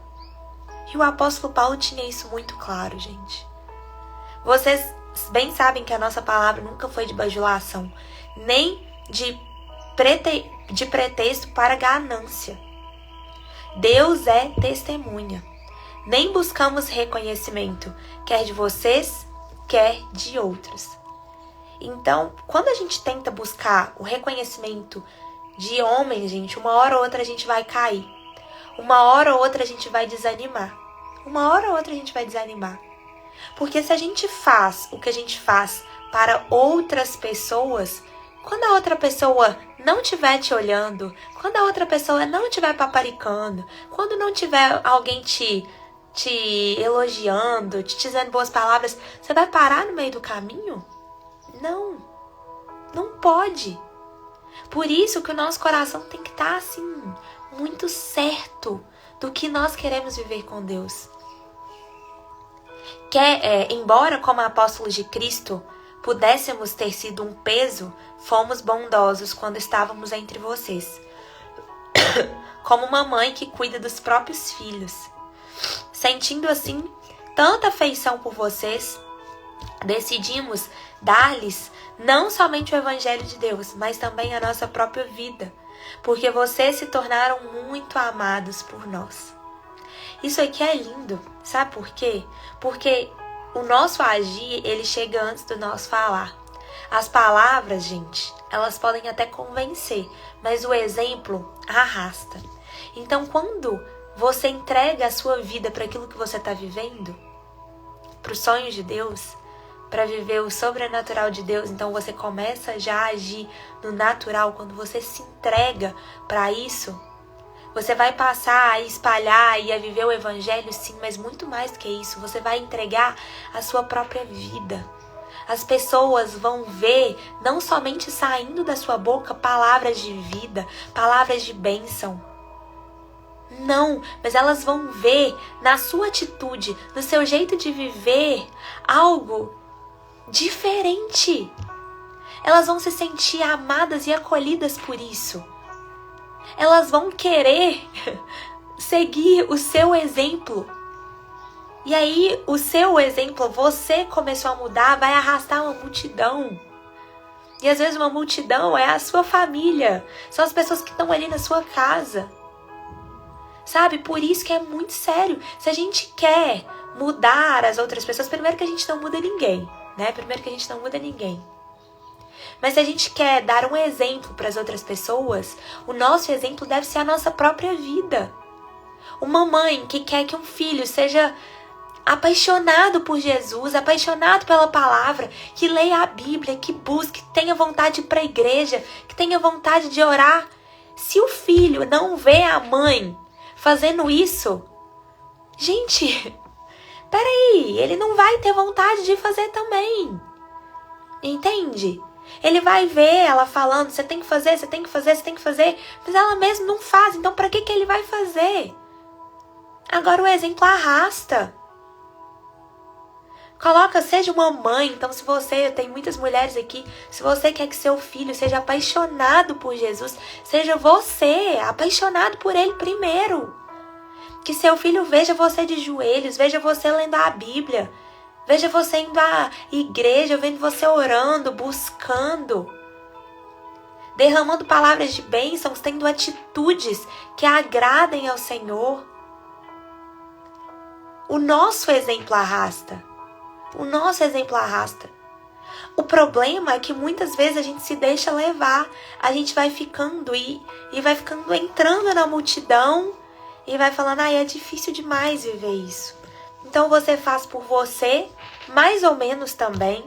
E o apóstolo Paulo tinha isso muito claro, gente. Vocês bem sabem que a nossa palavra nunca foi de bajulação, nem de pretexto para ganância. Deus é testemunha. Nem buscamos reconhecimento, quer de vocês, quer de outros. Então, quando a gente tenta buscar o reconhecimento de homens, gente, uma hora ou outra a gente vai cair. Uma hora ou outra a gente vai desanimar. Uma hora ou outra a gente vai desanimar. Porque se a gente faz o que a gente faz para outras pessoas, quando a outra pessoa não estiver te olhando, quando a outra pessoa não estiver paparicando, quando não tiver alguém te elogiando, te dizendo boas palavras, você vai parar no meio do caminho? Não. Não pode. Por isso que o nosso coração tem que estar assim, muito certo do que nós queremos viver com Deus. Embora como apóstolos de Cristo pudéssemos ter sido um peso, fomos bondosos quando estávamos entre vocês. Como uma mãe que cuida dos próprios filhos. Sentindo assim tanta afeição por vocês, decidimos dar-lhes não somente o Evangelho de Deus, mas também a nossa própria vida, porque vocês se tornaram muito amados por nós. Isso aqui é lindo, sabe por quê? Porque o nosso agir, ele chega antes do nosso falar. As palavras, gente, elas podem até convencer, mas o exemplo arrasta. Então, quando você entrega a sua vida para aquilo que você está vivendo, para os sonhos de Deus, para viver o sobrenatural de Deus, então você começa já a agir no natural. Quando você se entrega para isso, Você vai passar a espalhar e a viver o evangelho, sim, mas muito mais do que isso. Você vai entregar a sua própria vida. As pessoas vão ver, não somente saindo da sua boca, palavras de vida, palavras de bênção. Não, mas elas vão ver na sua atitude, no seu jeito de viver, algo diferente. Elas vão se sentir amadas e acolhidas por isso. Elas vão querer seguir o seu exemplo. E aí, o seu exemplo, você começou a mudar, vai arrastar uma multidão. E às vezes uma multidão é a sua família. São as pessoas que estão ali na sua casa. Sabe? Por isso que é muito sério. Se a gente quer mudar as outras pessoas, primeiro que a gente não muda ninguém, né? Primeiro que a gente não muda ninguém. Mas se a gente quer dar um exemplo para as outras pessoas, o nosso exemplo deve ser a nossa própria vida. Uma mãe que quer que um filho seja apaixonado por Jesus, apaixonado pela palavra, que leia a Bíblia, que busque, que tenha vontade de ir para a igreja, que tenha vontade de orar. Se o filho não vê a mãe fazendo isso, gente, peraí, ele não vai ter vontade de fazer também. Entende? Ele vai ver ela falando, você tem que fazer, você tem que fazer, você tem que fazer, mas ela mesma não faz, então para que ele vai fazer? Agora o exemplo arrasta. Coloca, seja uma mãe, então se você, tem muitas mulheres aqui, se você quer que seu filho seja apaixonado por Jesus, seja você apaixonado por ele primeiro. Que seu filho veja você de joelhos, veja você lendo a Bíblia, veja você indo à igreja, vendo você orando, buscando, derramando palavras de bênçãos, tendo atitudes que agradem ao Senhor. O nosso exemplo arrasta. O nosso exemplo arrasta. O problema é que muitas vezes a gente se deixa levar. A gente vai ficando e vai ficando entrando na multidão e vai falando, é difícil demais viver isso. Então você faz por você, mais ou menos também.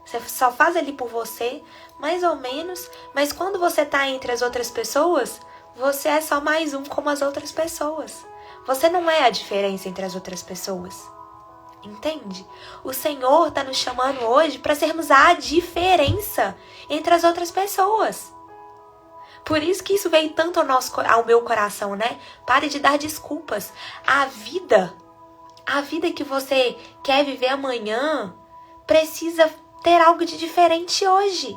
Você só faz ali por você, mais ou menos. Mas quando você está entre as outras pessoas, você é só mais um como as outras pessoas. Você não é a diferença entre as outras pessoas. Entende? O Senhor está nos chamando hoje para sermos a diferença entre as outras pessoas. Por isso que isso veio tanto ao meu coração, né? Pare de dar desculpas. A vida que você quer viver amanhã, precisa ter algo de diferente hoje.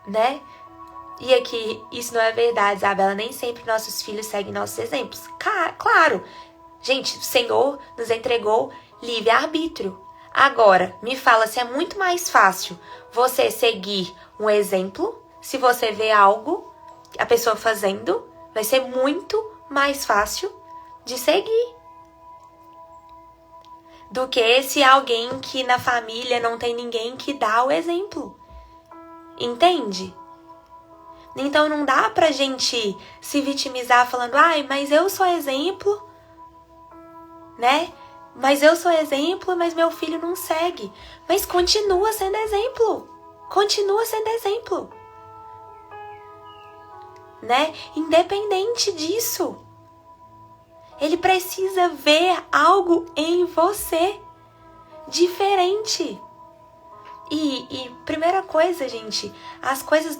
Né? E aqui, isso não é verdade, Isabela. Nem sempre nossos filhos seguem nossos exemplos. Claro. Gente, o Senhor nos entregou livre-arbítrio. Agora, me fala se é muito mais fácil você seguir um exemplo, se você vê algo, a pessoa fazendo, vai ser muito mais fácil de seguir. Do que se alguém que na família não tem ninguém que dá o exemplo. Entende? Então não dá pra gente se vitimizar falando, mas eu sou exemplo, né? Mas eu sou exemplo, mas meu filho não segue. Mas continua sendo exemplo. Continua sendo exemplo. Né? Independente disso. Ele precisa ver algo em você diferente. E primeira coisa, gente, as coisas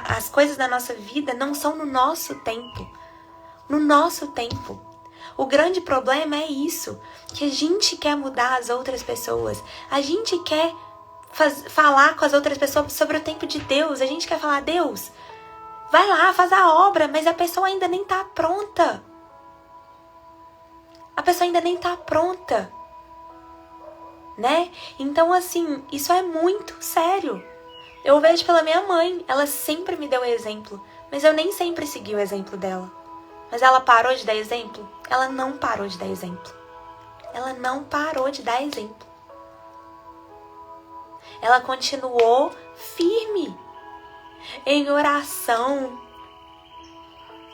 as coisas da nossa vida não são no nosso tempo. No nosso tempo. O grande problema é isso, que a gente quer mudar as outras pessoas. A gente quer falar com as outras pessoas sobre o tempo de Deus. A gente quer falar, Deus, vai lá, faz a obra, mas a pessoa ainda nem está pronta. A pessoa ainda nem está pronta. Né? Então, assim, isso é muito sério. Eu vejo pela minha mãe, ela sempre me deu exemplo, mas eu nem sempre segui o exemplo dela. Mas ela parou de dar exemplo? Ela não parou de dar exemplo. Ela não parou de dar exemplo. Ela continuou firme em oração.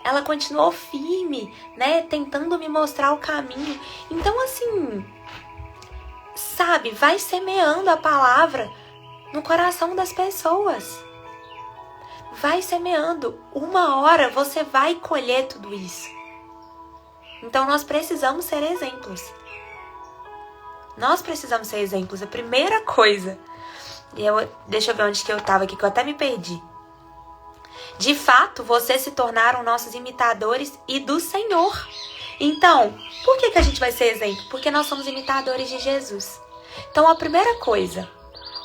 Ela continuou firme, né? Tentando me mostrar o caminho. Então, assim, sabe, vai semeando a palavra no coração das pessoas. vai semeando. Uma hora você vai colher tudo isso. Então nós precisamos ser exemplos. Nós precisamos ser exemplos. A primeira coisa. Deixa eu ver onde que eu estava aqui, que eu até me perdi. De fato, vocês se tornaram nossos imitadores e do Senhor. Então, por que a gente vai ser exemplo? Porque nós somos imitadores de Jesus. Então, a primeira coisa,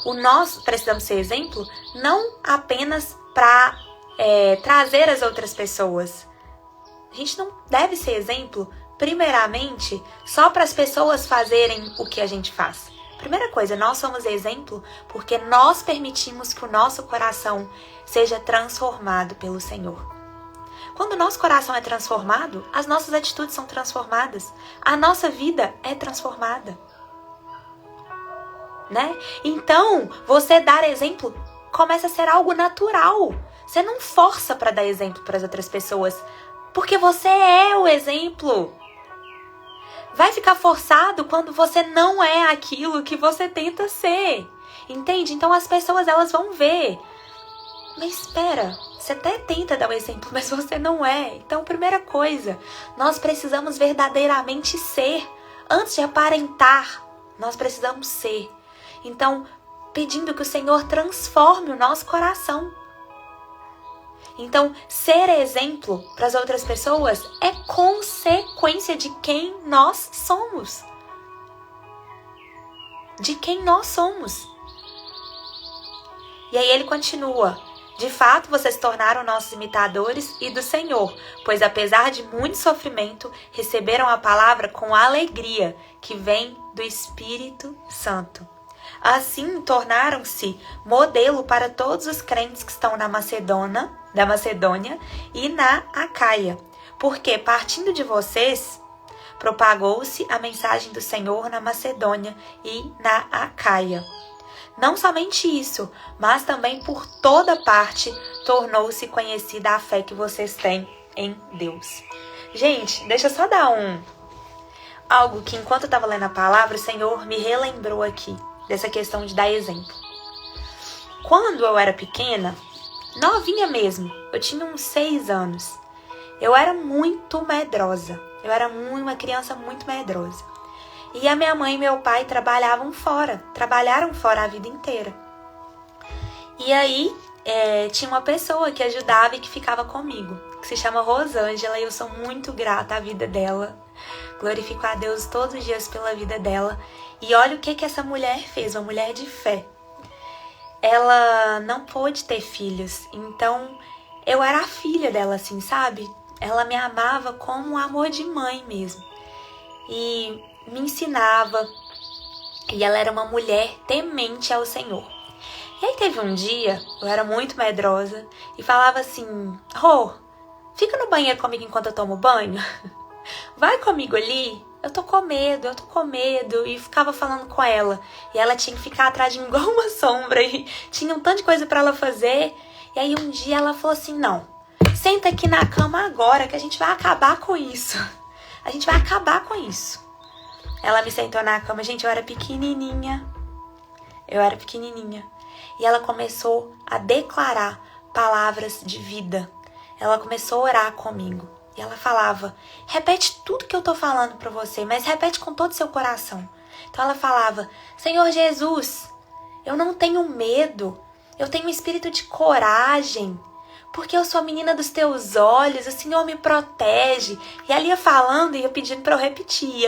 nós precisamos ser exemplo não apenas para trazer as outras pessoas. A gente não deve ser exemplo, primeiramente, só para as pessoas fazerem o que a gente faz. Primeira coisa, nós somos exemplo porque nós permitimos que o nosso coração seja transformado pelo Senhor. Quando o nosso coração é transformado, as nossas atitudes são transformadas. A nossa vida é transformada. Né? Então, você dar exemplo começa a ser algo natural. Você não força para dar exemplo para as outras pessoas, porque você é o exemplo. Vai ficar forçado quando você não é aquilo que você tenta ser. Entende? Então as pessoas elas vão ver. Mas espera, você até tenta dar o exemplo, mas você não é. Então, primeira coisa, nós precisamos verdadeiramente ser. Antes de aparentar, nós precisamos ser. Então, pedindo que o Senhor transforme o nosso coração. Então, ser exemplo para as outras pessoas é consequência de quem nós somos. De quem nós somos. E aí ele continua. De fato, vocês se tornaram nossos imitadores e do Senhor, pois apesar de muito sofrimento, receberam a palavra com alegria que vem do Espírito Santo. Assim, tornaram-se modelo para todos os crentes que estão da Macedônia e na Acaia, porque partindo de vocês, propagou-se a mensagem do Senhor na Macedônia e na Acaia. Não somente isso, mas também por toda parte tornou-se conhecida a fé que vocês têm em Deus. Gente, deixa eu só dar algo que enquanto eu estava lendo a palavra, o Senhor me relembrou aqui, dessa questão de dar exemplo. Quando eu era pequena, novinha mesmo, eu tinha uns 6 anos, eu era muito medrosa. Eu era uma criança muito medrosa. E a minha mãe e meu pai trabalharam fora a vida inteira. E aí, tinha uma pessoa que ajudava e que ficava comigo, que se chama Rosângela, e eu sou muito grata à vida dela. Glorifico a Deus todos os dias pela vida dela. E olha o que essa mulher fez, uma mulher de fé. Ela não pôde ter filhos, então eu era a filha dela, assim, sabe? Ela me amava como um amor de mãe mesmo. E me ensinava, e ela era uma mulher temente ao Senhor. E aí teve um dia, eu era muito medrosa, e falava assim, Rô, fica no banheiro comigo enquanto eu tomo banho? Vai comigo ali? Eu tô com medo, e ficava falando com ela. E ela tinha que ficar atrás de mim igual uma sombra, e tinha um tanto de coisa pra ela fazer. E aí um dia ela falou assim, não, senta aqui na cama agora que a gente vai acabar com isso. A gente vai acabar com isso. Ela me sentou na cama. Gente, eu era pequenininha. E ela começou a declarar palavras de vida. Ela começou a orar comigo. E ela falava, repete tudo que eu tô falando pra você, mas repete com todo o seu coração. Então ela falava, Senhor Jesus, eu não tenho medo. Eu tenho um espírito de coragem. Porque eu sou a menina dos teus olhos, o Senhor me protege. E ela ia falando e ia pedindo pra eu repetir,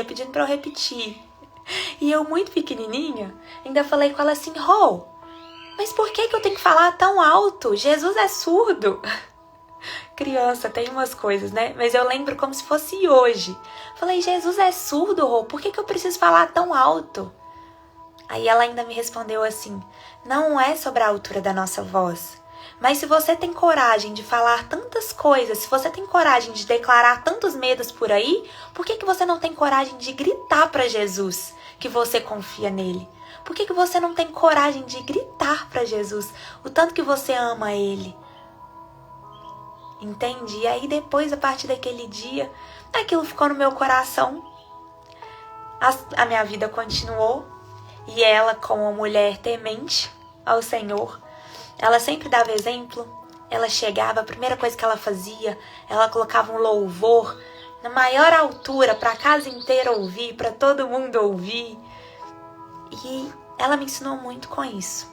E eu, muito pequenininha, ainda falei com ela assim, Rô, mas por que eu tenho que falar tão alto? Jesus é surdo. Criança, tem umas coisas, né? Mas eu lembro como se fosse hoje. Falei, Jesus é surdo, Rô, por que eu preciso falar tão alto? Aí ela ainda me respondeu assim, não é sobre a altura da nossa voz. Mas se você tem coragem de falar tantas coisas, se você tem coragem de declarar tantos medos por aí, por que você não tem coragem de gritar para Jesus que você confia nele? Por que você não tem coragem de gritar para Jesus o tanto que você ama ele? Entende? E aí depois, a partir daquele dia, aquilo ficou no meu coração. A minha vida continuou. E ela, como uma mulher temente ao Senhor, ela sempre dava exemplo, ela chegava, a primeira coisa que ela fazia, ela colocava um louvor na maior altura para a casa inteira ouvir, para todo mundo ouvir. E ela me ensinou muito com isso.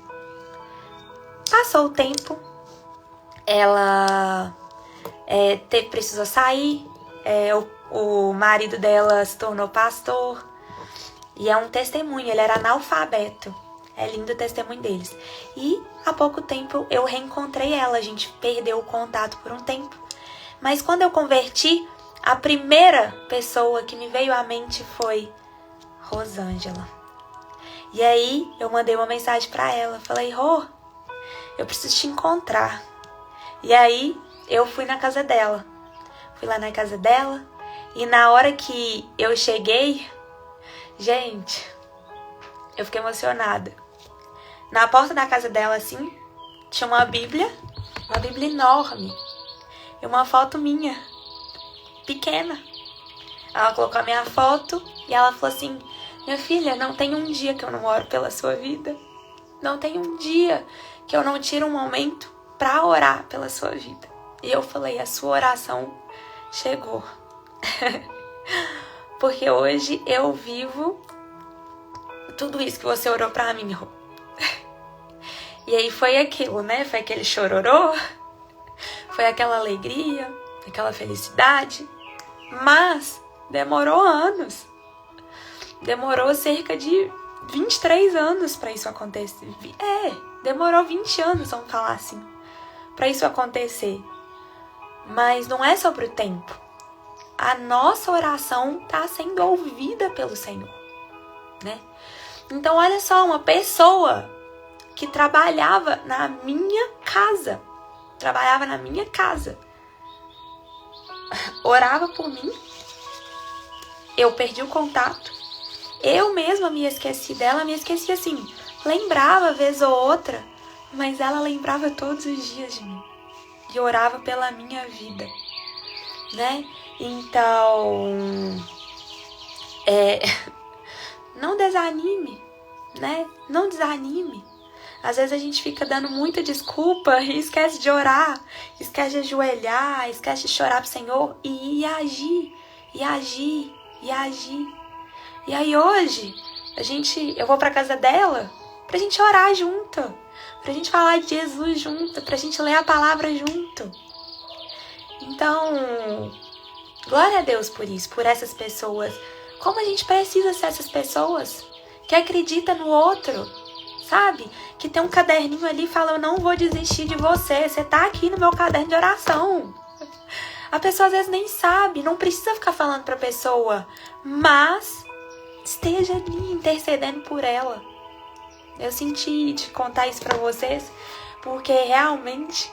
Passou o tempo, ela precisou sair, o marido dela se tornou pastor, e é um testemunho, ele era analfabeto. É lindo o testemunho deles. E há pouco tempo eu reencontrei ela, a gente perdeu o contato por um tempo. Mas quando eu converti, a primeira pessoa que me veio à mente foi Rosângela. E aí eu mandei uma mensagem para ela, falei: Rô, eu preciso te encontrar. E aí eu fui na casa dela. Fui lá na casa dela e na hora que eu cheguei, gente, eu fiquei emocionada. Na porta da casa dela, assim, tinha uma Bíblia enorme. E uma foto minha, pequena. Ela colocou a minha foto e ela falou assim: minha filha, não tem um dia que eu não oro pela sua vida. Não tem um dia que eu não tiro um momento para orar pela sua vida. E eu falei: a sua oração chegou. Porque hoje eu vivo tudo isso que você orou pra mim, Rô. E aí foi aquilo, né? Foi aquele chororô, foi aquela alegria, aquela felicidade. Mas demorou anos. Demorou cerca de 23 anos pra isso acontecer. Demorou 20 anos, vamos falar assim, pra isso acontecer. Mas não é sobre o tempo. A nossa oração tá sendo ouvida pelo Senhor, né? Então, olha só, uma pessoa que trabalhava na minha casa, orava por mim, eu perdi o contato, eu mesma me esqueci dela, me esqueci assim, lembrava vez ou outra, mas ela lembrava todos os dias de mim, e orava pela minha vida, né? Então, não desanime, né? Não desanime. Às vezes a gente fica dando muita desculpa e esquece de orar, esquece de ajoelhar, esquece de chorar pro Senhor e agir. E aí hoje, eu vou pra casa dela pra gente orar junto, pra gente falar de Jesus junto, pra gente ler a palavra junto. Então, glória a Deus por isso, por essas pessoas. Como a gente precisa ser essas pessoas que acreditam no outro, sabe? Que tem um caderninho ali e fala: eu não vou desistir de você, você tá aqui no meu caderno de oração. A pessoa às vezes nem sabe, não precisa ficar falando pra pessoa, mas esteja ali intercedendo por ela. Eu senti de contar isso pra vocês, porque realmente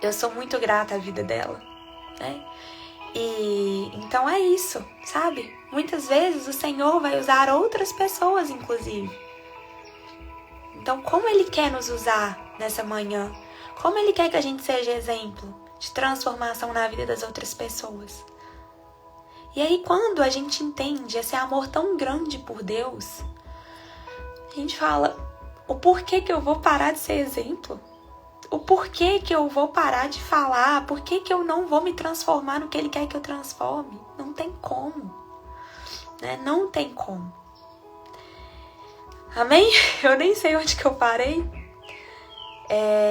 eu sou muito grata à vida dela, né? E então é isso, sabe? Muitas vezes o Senhor vai usar outras pessoas, inclusive. Então, como Ele quer nos usar nessa manhã? Como Ele quer que a gente seja exemplo de transformação na vida das outras pessoas? E aí, quando a gente entende esse amor tão grande por Deus, a gente fala: o porquê que eu vou parar de ser exemplo? O porquê que eu vou parar de falar? Por que eu não vou me transformar no que Ele quer que eu transforme? Não tem como, né? Não tem como. Amém? Eu nem sei onde que eu parei.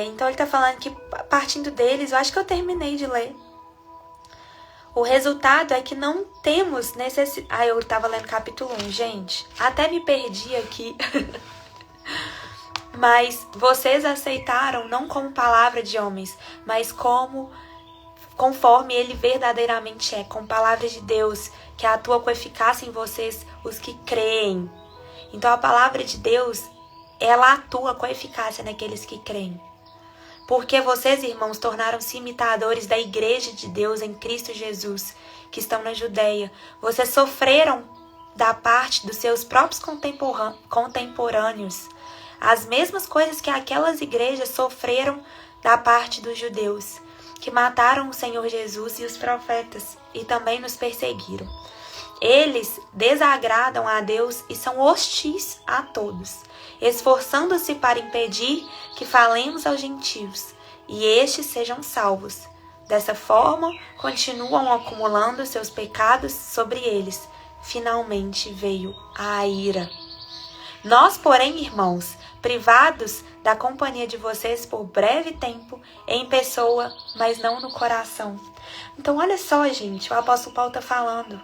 Então ele tá falando que partindo deles, eu acho que eu terminei de ler. O resultado é que não temos necessidade... eu tava lendo capítulo 1, gente. Até me perdi aqui. Mas vocês aceitaram não como palavra de homens, mas conforme ele verdadeiramente é, com palavras de Deus, que atua com eficácia em vocês, os que creem. Então a palavra de Deus, ela atua com eficácia naqueles que creem. Porque vocês, irmãos, tornaram-se imitadores da igreja de Deus em Cristo Jesus, que estão na Judeia. Vocês sofreram da parte dos seus próprios contemporâneos as mesmas coisas que aquelas igrejas sofreram da parte dos judeus, que mataram o Senhor Jesus e os profetas e também nos perseguiram. Eles desagradam a Deus e são hostis a todos, esforçando-se para impedir que falemos aos gentios e estes sejam salvos. Dessa forma, continuam acumulando seus pecados sobre eles. Finalmente veio a ira. Nós, porém, irmãos, privados da companhia de vocês por breve tempo, em pessoa, mas não no coração. Então, olha só, gente, o apóstolo Paulo está falando.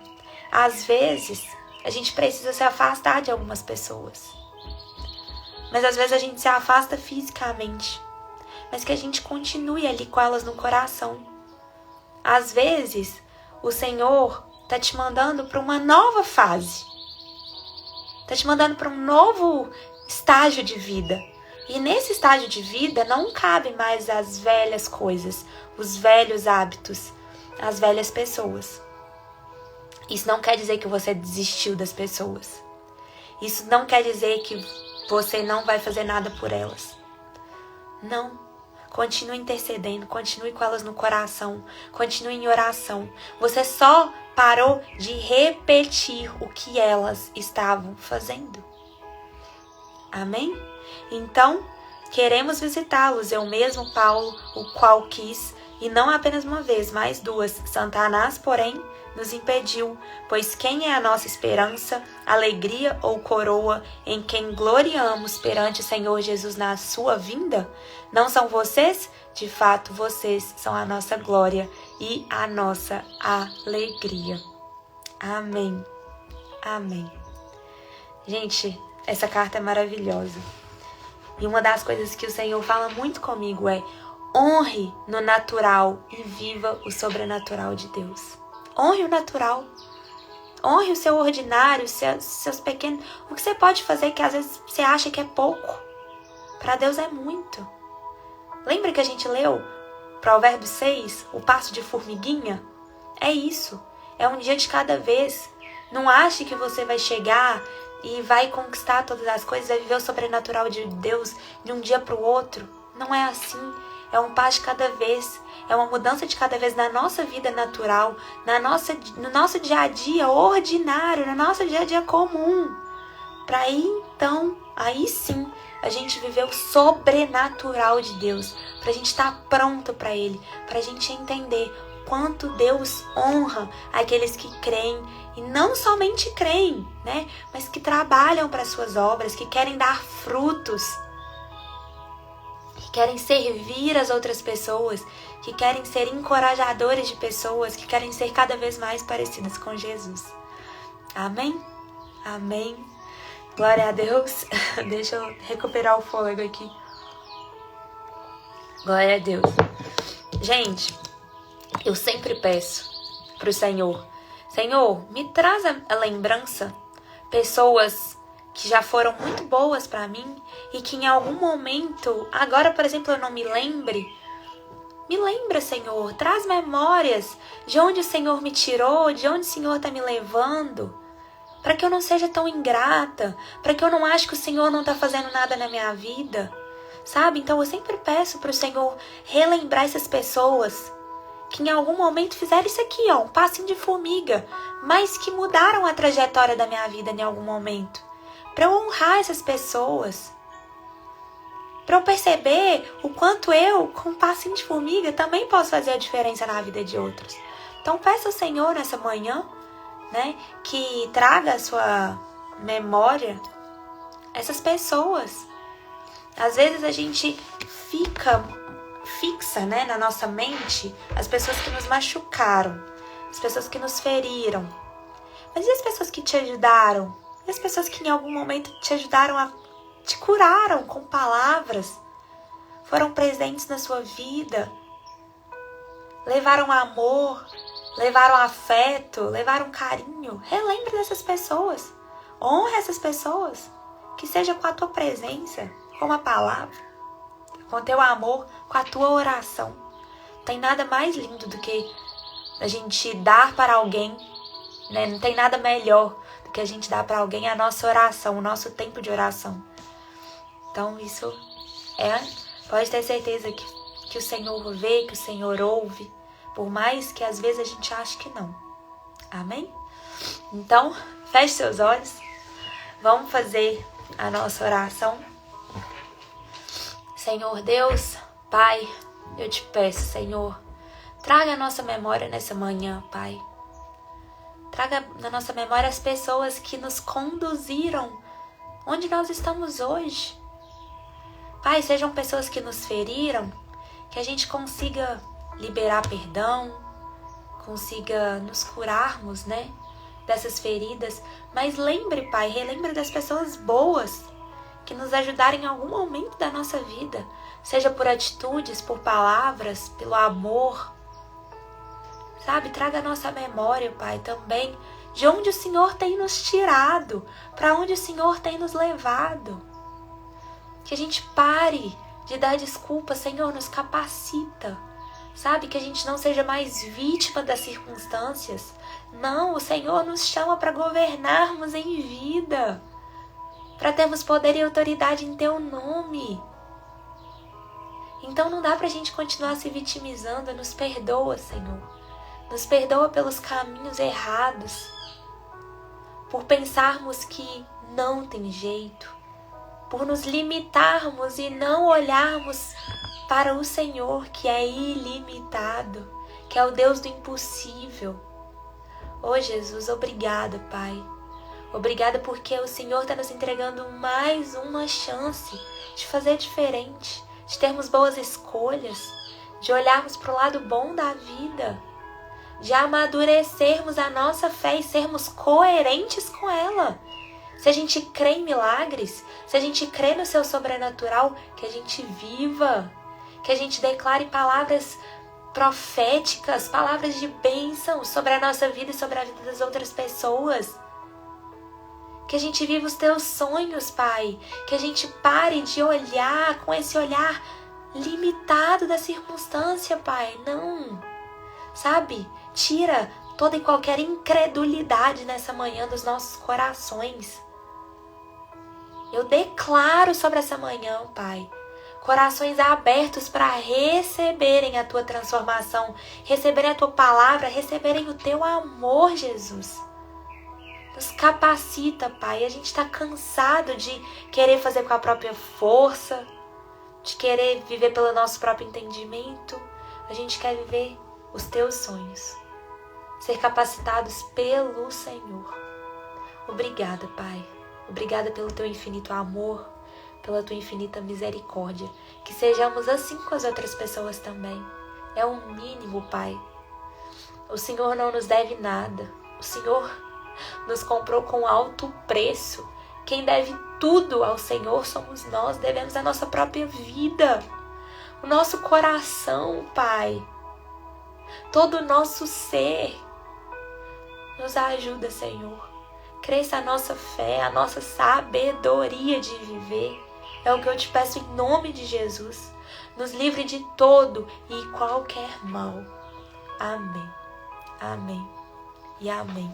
Às vezes, a gente precisa se afastar de algumas pessoas. Mas às vezes a gente se afasta fisicamente. Mas que a gente continue ali com elas no coração. Às vezes, o Senhor está te mandando para uma nova fase. Está te mandando para um novo estágio de vida. E nesse estágio de vida não cabe mais as velhas coisas, os velhos hábitos, as velhas pessoas. Isso não quer dizer que você desistiu das pessoas. Isso não quer dizer que você não vai fazer nada por elas. Não. Continue intercedendo, continue com elas no coração, continue em oração. Você só parou de repetir o que elas estavam fazendo. Amém? Então, queremos visitá-los, eu mesmo, Paulo, o qual quis, e não apenas uma vez, mas duas. Satanás, porém, nos impediu, pois quem é a nossa esperança, alegria ou coroa em quem gloriamos perante o Senhor Jesus na sua vinda? Não são vocês? De fato, vocês são a nossa glória e a nossa alegria. Amém. Amém. Gente, essa carta é maravilhosa. E uma das coisas que o Senhor fala muito comigo é: honre no natural e viva o sobrenatural de Deus. Honre o natural. Honre o seu ordinário, seus pequenos. O que você pode fazer que às vezes você acha que é pouco, para Deus é muito. Lembra que a gente leu Provérbios 6, o passo de formiguinha? É isso. É um dia de cada vez. Não ache que você vai chegar e vai conquistar todas as coisas, vai viver o sobrenatural de Deus de um dia para o outro. Não é assim. É um passo de cada vez. É uma mudança de cada vez na nossa vida natural, no nosso dia a dia ordinário, no nosso dia a dia comum. Para aí então, aí sim, a gente viver o sobrenatural de Deus. Para a gente estar pronto para Ele. Para a gente entender quanto Deus honra aqueles que creem. E não somente creem, né? Mas que trabalham para as suas obras, que querem dar frutos. Que querem servir as outras pessoas, que querem ser encorajadores de pessoas, que querem ser cada vez mais parecidas com Jesus. Amém? Amém. Glória a Deus. Deixa eu recuperar o fôlego aqui. Glória a Deus. Gente, eu sempre peço para o Senhor: Senhor, me traz a lembrança pessoas que já foram muito boas para mim e que em algum momento, agora, por exemplo, eu não me lembre. Me lembra, Senhor, traz memórias de onde o Senhor me tirou, de onde o Senhor está me levando, para que eu não seja tão ingrata, para que eu não ache que o Senhor não está fazendo nada na minha vida, sabe? Então eu sempre peço para o Senhor relembrar essas pessoas que em algum momento fizeram isso aqui, ó, um passinho de formiga, mas que mudaram a trajetória da minha vida em algum momento. Para eu honrar essas pessoas. Para eu perceber o quanto eu, com um passinho de formiga, também posso fazer a diferença na vida de outros. Então peça ao Senhor nessa manhã, né, que traga a sua memória essas pessoas. Às vezes a gente fixa, né, na nossa mente as pessoas que nos machucaram, as pessoas que nos feriram. Mas e as pessoas que te ajudaram? E as pessoas que em algum momento te ajudaram, te curaram com palavras, foram presentes na sua vida, levaram amor, levaram afeto, levaram carinho? Relembre dessas pessoas, honre essas pessoas, que seja com a tua presença, com uma palavra, com o teu amor, com a tua oração. Não tem nada mais lindo do que a gente dar para alguém, né? Não tem nada melhor do que a gente dar para alguém a nossa oração, o nosso tempo de oração. Então isso pode ter certeza que o Senhor vê, que o Senhor ouve, por mais que às vezes a gente ache que não. Amém? Então, feche seus olhos, vamos fazer a nossa oração. Senhor Deus, Pai, Eu te peço, Senhor, traga à nossa memória nessa manhã, Pai. Traga na nossa memória as pessoas que nos conduziram onde nós estamos hoje. Pai, sejam pessoas que nos feriram, que a gente consiga liberar perdão, consiga nos curarmos, né, dessas feridas. Mas lembre, Pai, relembre das pessoas boas que nos ajudaram em algum momento da nossa vida, seja por atitudes, por palavras, pelo amor. Sabe, traga a nossa memória, Pai, também de onde o Senhor tem nos tirado, para onde o Senhor tem nos levado. Que a gente pare de dar desculpa, Senhor, nos capacita. Sabe, que a gente não seja mais vítima das circunstâncias. Não, o Senhor nos chama para governarmos em vida, para termos poder e autoridade em Teu nome. Então não dá pra gente continuar se vitimizando. Nos perdoa, Senhor. Nos perdoa pelos caminhos errados, por pensarmos que não tem jeito, por nos limitarmos e não olharmos para o Senhor, que é ilimitado, que é o Deus do impossível. Oh Jesus, obrigada, Pai. Obrigada porque o Senhor está nos entregando mais uma chance de fazer diferente, de termos boas escolhas, de olharmos para o lado bom da vida, de amadurecermos a nossa fé e sermos coerentes com ela. Se a gente crê em milagres, se a gente crê no Seu sobrenatural, que a gente viva, que a gente declare palavras proféticas, palavras de bênção sobre a nossa vida e sobre a vida das outras pessoas. Que a gente viva os Teus sonhos, Pai. Que a gente pare de olhar com esse olhar limitado da circunstância, Pai. Não. Sabe? Tira toda e qualquer incredulidade nessa manhã dos nossos corações. Eu declaro sobre essa manhã, Pai, corações abertos para receberem a Tua transformação, receberem a Tua palavra, receberem o Teu amor, Jesus. Nos capacita, Pai. A gente está cansado de querer fazer com a própria força, de querer viver pelo nosso próprio entendimento. A gente quer viver os Teus sonhos, ser capacitados pelo Senhor. Obrigada, Pai. Obrigada pelo Teu infinito amor, pela Tua infinita misericórdia. Que sejamos assim com as outras pessoas também. É o mínimo, Pai. O Senhor não nos deve nada. O Senhor nos comprou com alto preço. Quem deve tudo ao Senhor somos nós. Devemos a nossa própria vida, o nosso coração, Pai, todo o nosso ser. Nos ajuda, Senhor. Cresça a nossa fé, a nossa sabedoria de viver. É o que eu te peço em nome de Jesus. Nos livre de todo e qualquer mal. Amém. Amém e amém.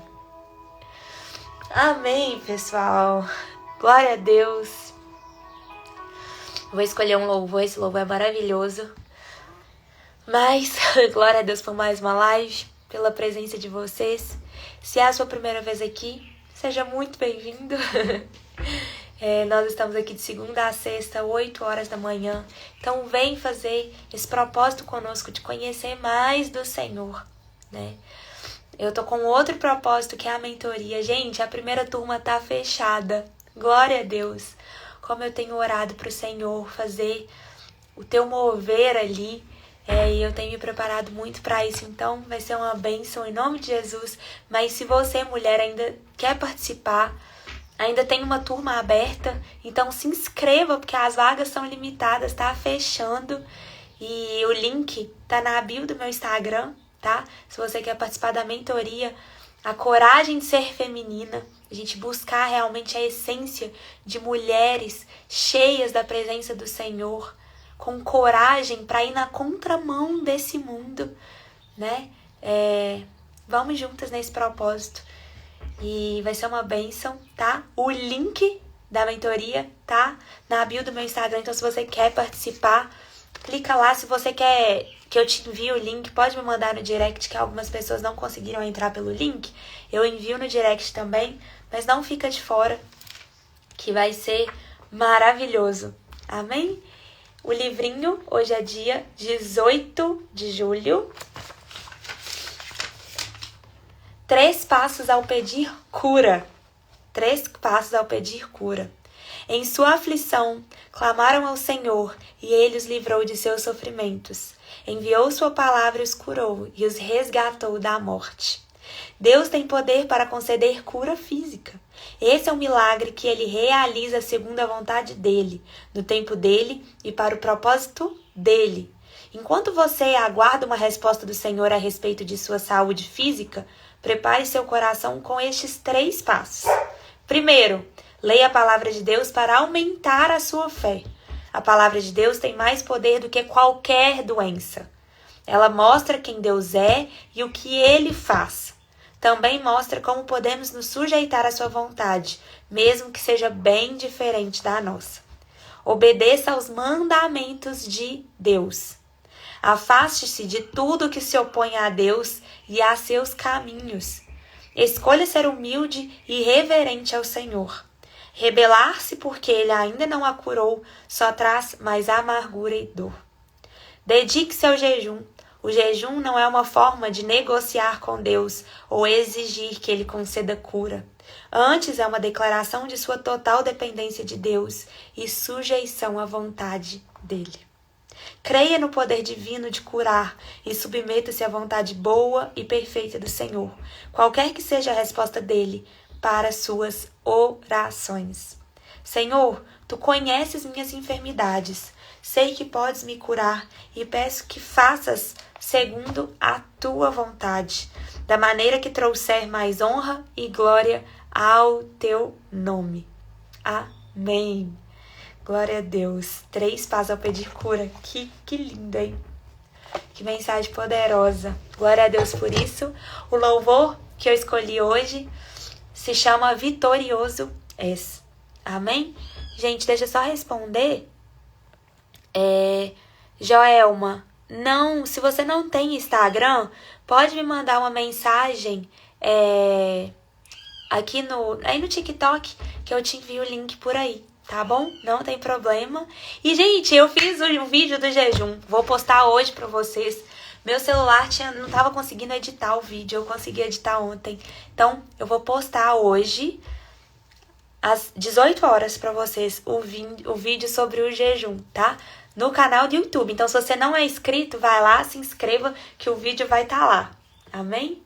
Amém, pessoal. Glória a Deus. Vou escolher um louvor. Esse louvor é maravilhoso. Mas, glória a Deus por mais uma live, pela presença de vocês. Se é a sua primeira vez aqui, seja muito bem-vindo. Nós estamos aqui de segunda a sexta, 8 horas da manhã. Então vem fazer esse propósito conosco de conhecer mais do Senhor, né? Eu tô com outro propósito, que é a mentoria. Gente, a primeira turma tá fechada. Glória a Deus. Como eu tenho orado pro Senhor fazer o Teu mover ali. E eu tenho me preparado muito para isso. Então vai ser uma bênção em nome de Jesus. Mas se você, mulher, ainda quer participar, ainda tem uma turma aberta, então se inscreva, porque as vagas são limitadas, tá fechando. E o link tá na bio do meu Instagram, tá? Se você quer participar da mentoria, a coragem de ser feminina, a gente buscar realmente a essência de mulheres cheias da presença do Senhor, com coragem para ir na contramão desse mundo, né? Vamos juntas nesse propósito. E vai ser uma bênção, tá? O link da mentoria tá na bio do meu Instagram. Então, se você quer participar, clica lá. Se você quer que eu te envie o link, pode me mandar no direct, que algumas pessoas não conseguiram entrar pelo link. Eu envio no direct também, mas não fica de fora, que vai ser maravilhoso. Amém? o livrinho. Hoje é dia 18 de julho. 3 passos ao pedir cura. 3 passos ao pedir cura. Em sua aflição, clamaram ao Senhor, e ele os livrou de seus sofrimentos. Enviou sua palavra e os curou, e os resgatou da morte. Deus tem poder para conceder cura física. Esse é um milagre que ele realiza segundo a vontade dele, no tempo dele e para o propósito dele. Enquanto você aguarda uma resposta do Senhor a respeito de sua saúde física, prepare seu coração com estes 3 passos. Primeiro, leia a palavra de Deus para aumentar a sua fé. A palavra de Deus tem mais poder do que qualquer doença. Ela mostra quem Deus é e o que Ele faz. Também mostra como podemos nos sujeitar à sua vontade, mesmo que seja bem diferente da nossa. Obedeça aos mandamentos de Deus. Afaste-se de tudo que se opõe a Deus e a seus caminhos. Escolha ser humilde e reverente ao Senhor. Rebelar-se porque Ele ainda não a curou só traz mais amargura e dor. Dedique-se ao jejum. O jejum não é uma forma de negociar com Deus ou exigir que Ele conceda cura. Antes é uma declaração de sua total dependência de Deus e sujeição à vontade dEle. Creia no poder divino de curar e submeta-se à vontade boa e perfeita do Senhor, qualquer que seja a resposta dEle para suas orações. Senhor, Tu conheces minhas enfermidades, sei que podes me curar e peço que faças segundo a Tua vontade, da maneira que trouxer mais honra e glória ao Teu nome. Amém. Glória a Deus. 3 passos ao pedir cura. Que lindo, hein? Que mensagem poderosa. Glória a Deus por isso. O louvor que eu escolhi hoje se chama Vitorioso És. Amém? Gente, deixa eu só responder. Joelma, não, se você não tem Instagram, pode me mandar uma mensagem aqui no TikTok, que eu te envio o link por aí. Tá bom? Não tem problema. E, gente, eu fiz o vídeo do jejum. Vou postar hoje pra vocês. Meu celular não tava conseguindo editar o vídeo. Eu consegui editar ontem. Então, eu vou postar hoje, às 18 horas, pra vocês, o vídeo sobre o jejum, tá? No canal do YouTube. Então, se você não é inscrito, vai lá, se inscreva, que o vídeo vai estar lá. Amém?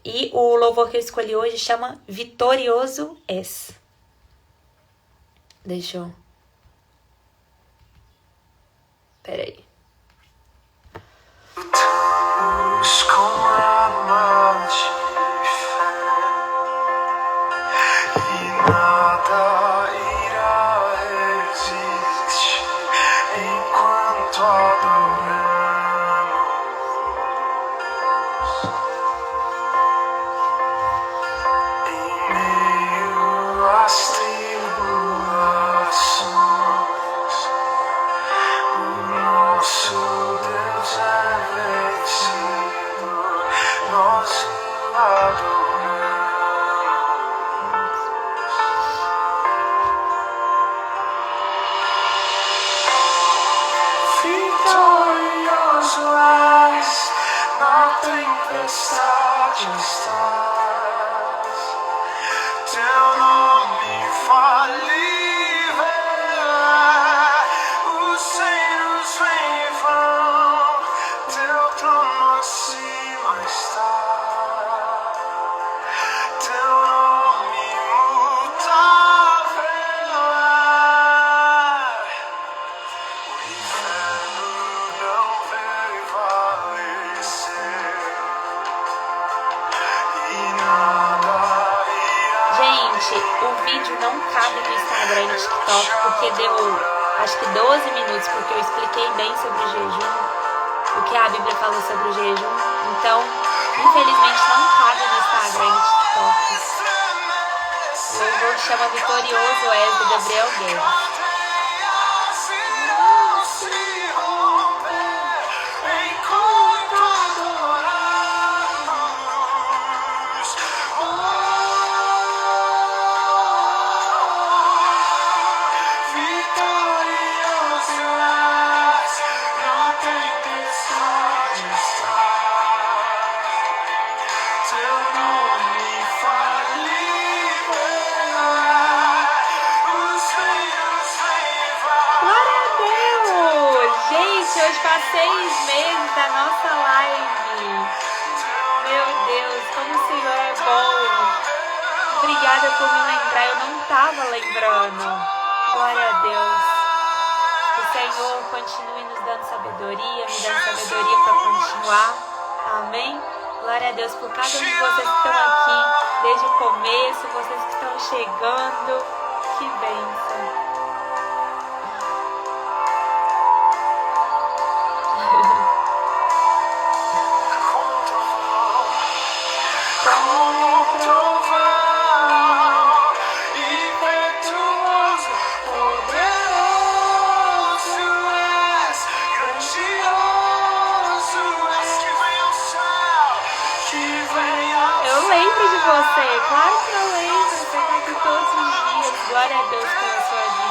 E o louvor que eu escolhi hoje chama Vitorioso És. Deixa eu... Peraí. O vídeo não cabe no Instagram e no TikTok porque deu, acho que 12 minutos, porque eu expliquei bem sobre o jejum, o que a Bíblia falou sobre o jejum. Então, infelizmente, não cabe no Instagram e no TikTok. O louvor chama Vitorioso És, do Gabriel Guedes. teu nome Glória a Deus! Gente, hoje faz 6 meses da nossa live. Meu Deus, como o Senhor é bom. Obrigada por me lembrar, eu não estava lembrando. Glória a Deus. O Senhor continue nos dando sabedoria, me dando sabedoria para continuar. Amém? Glória a Deus por cada um de vocês que estão aqui desde o começo, vocês que estão chegando. Que bênção. Você, claro que eu lembro, você está aqui todos os dias. Glória a Deus pela sua vida.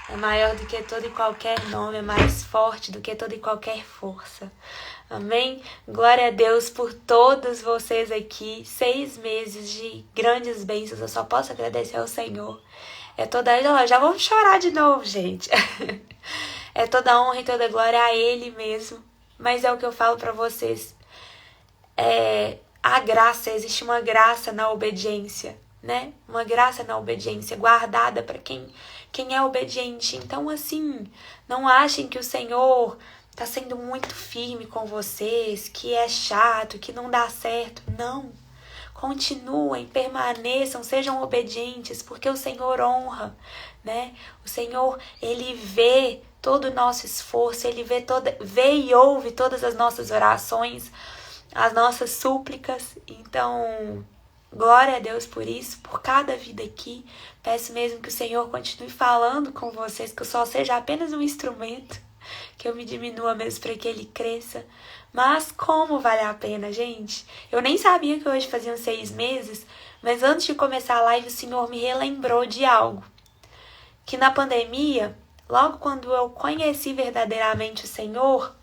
É maior do que todo e qualquer nome, é mais forte do que toda e qualquer força. Amém? Glória a Deus por todos vocês aqui. 6 meses de grandes bênçãos. Eu só posso agradecer ao Senhor. Já vamos chorar de novo, gente. É toda honra e toda glória a Ele mesmo. Mas é o que eu falo pra vocês. A graça, existe uma graça na obediência, né? Uma graça na obediência guardada para quem é obediente. Então, assim, não achem que o Senhor tá sendo muito firme com vocês, que é chato, que não dá certo. Não. Continuem, permaneçam, sejam obedientes, porque o Senhor honra, né? O Senhor, Ele vê todo o nosso esforço, Ele vê e ouve todas as nossas orações, as nossas súplicas. Então, glória a Deus por isso, por cada vida aqui. Peço mesmo que o Senhor continue falando com vocês, que eu só seja apenas um instrumento, que eu me diminua mesmo para que Ele cresça. Mas como vale a pena, gente? Eu nem sabia que hoje faziam 6 meses, mas antes de começar a live o Senhor me relembrou de algo. Que na pandemia, logo quando eu conheci verdadeiramente o Senhor,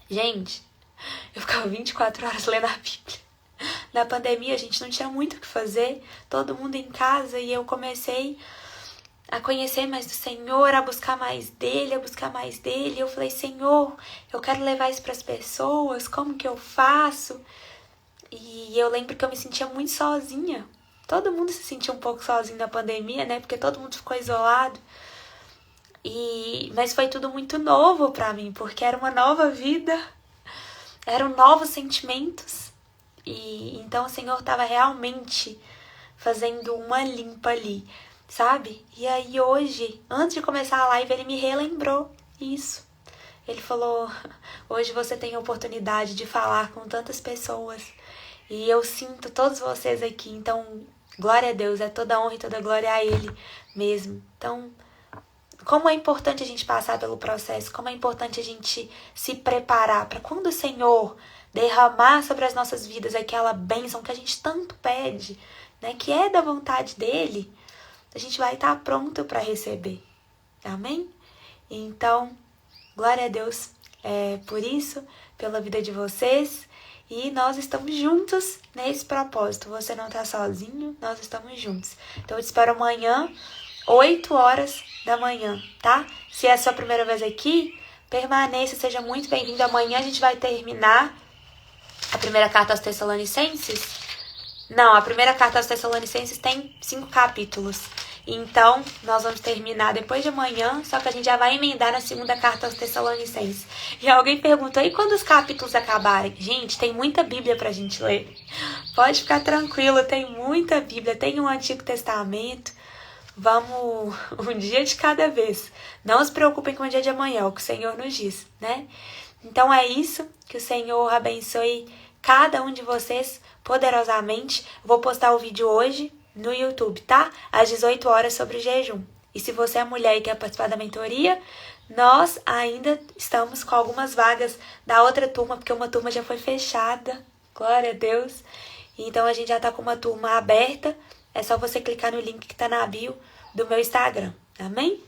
Gente, eu ficava 24 horas lendo a Bíblia. Na pandemia a gente não tinha muito o que fazer, todo mundo em casa, e eu comecei a conhecer mais do Senhor, a buscar mais dele, a buscar mais dele. Eu falei, Senhor, eu quero levar isso para as pessoas, como que eu faço? E eu lembro que eu me sentia muito sozinha. Todo mundo se sentia um pouco sozinho na pandemia, né? Porque todo mundo ficou isolado. Mas foi tudo muito novo para mim, porque era uma nova vida, eram novos sentimentos. E então o Senhor estava realmente fazendo uma limpa ali, sabe? E aí hoje, antes de começar a live, ele me relembrou isso. Ele falou, hoje você tem a oportunidade de falar com tantas pessoas. E eu sinto todos vocês aqui, então, glória a Deus, é toda honra e toda glória a Ele mesmo. Então, como é importante a gente passar pelo processo, como é importante a gente se preparar para quando o Senhor derramar sobre as nossas vidas aquela bênção que a gente tanto pede, né, que é da vontade dele, a gente vai estar pronto para receber. Amém? Então, glória a Deus por isso, pela vida de vocês. E nós estamos juntos nesse propósito. Você não está sozinho, nós estamos juntos. Então eu te espero amanhã, 8 horas da manhã, tá? Se é a sua primeira vez aqui, permaneça, seja muito bem-vindo. Amanhã a gente vai terminar a primeira carta aos Tessalonicenses. Não, a primeira carta aos Tessalonicenses tem 5 capítulos. Então, nós vamos terminar depois de amanhã, só que a gente já vai emendar na segunda carta aos Tessalonicenses. E alguém perguntou, e quando os capítulos acabarem? Gente, tem muita Bíblia pra gente ler. Pode ficar tranquilo, tem muita Bíblia, tem o Antigo Testamento. Vamos um dia de cada vez. Não se preocupem com o dia de amanhã, é o que o Senhor nos diz, né? Então é isso, que o Senhor abençoe cada um de vocês poderosamente. Vou postar o vídeo hoje no YouTube, tá? Às 18 horas sobre o jejum. E se você é mulher e quer participar da mentoria, nós ainda estamos com algumas vagas da outra turma, porque uma turma já foi fechada. Glória a Deus. Então a gente já tá com uma turma aberta. É só você clicar no link que tá na bio do meu Instagram. Amém?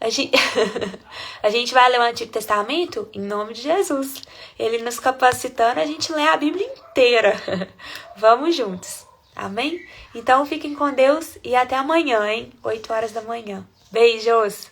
A gente vai ler o Antigo Testamento em nome de Jesus. Ele nos capacitando, a gente lê a Bíblia inteira. Vamos juntos. Amém? Então fiquem com Deus e até amanhã, hein? 8 horas da manhã. Beijos!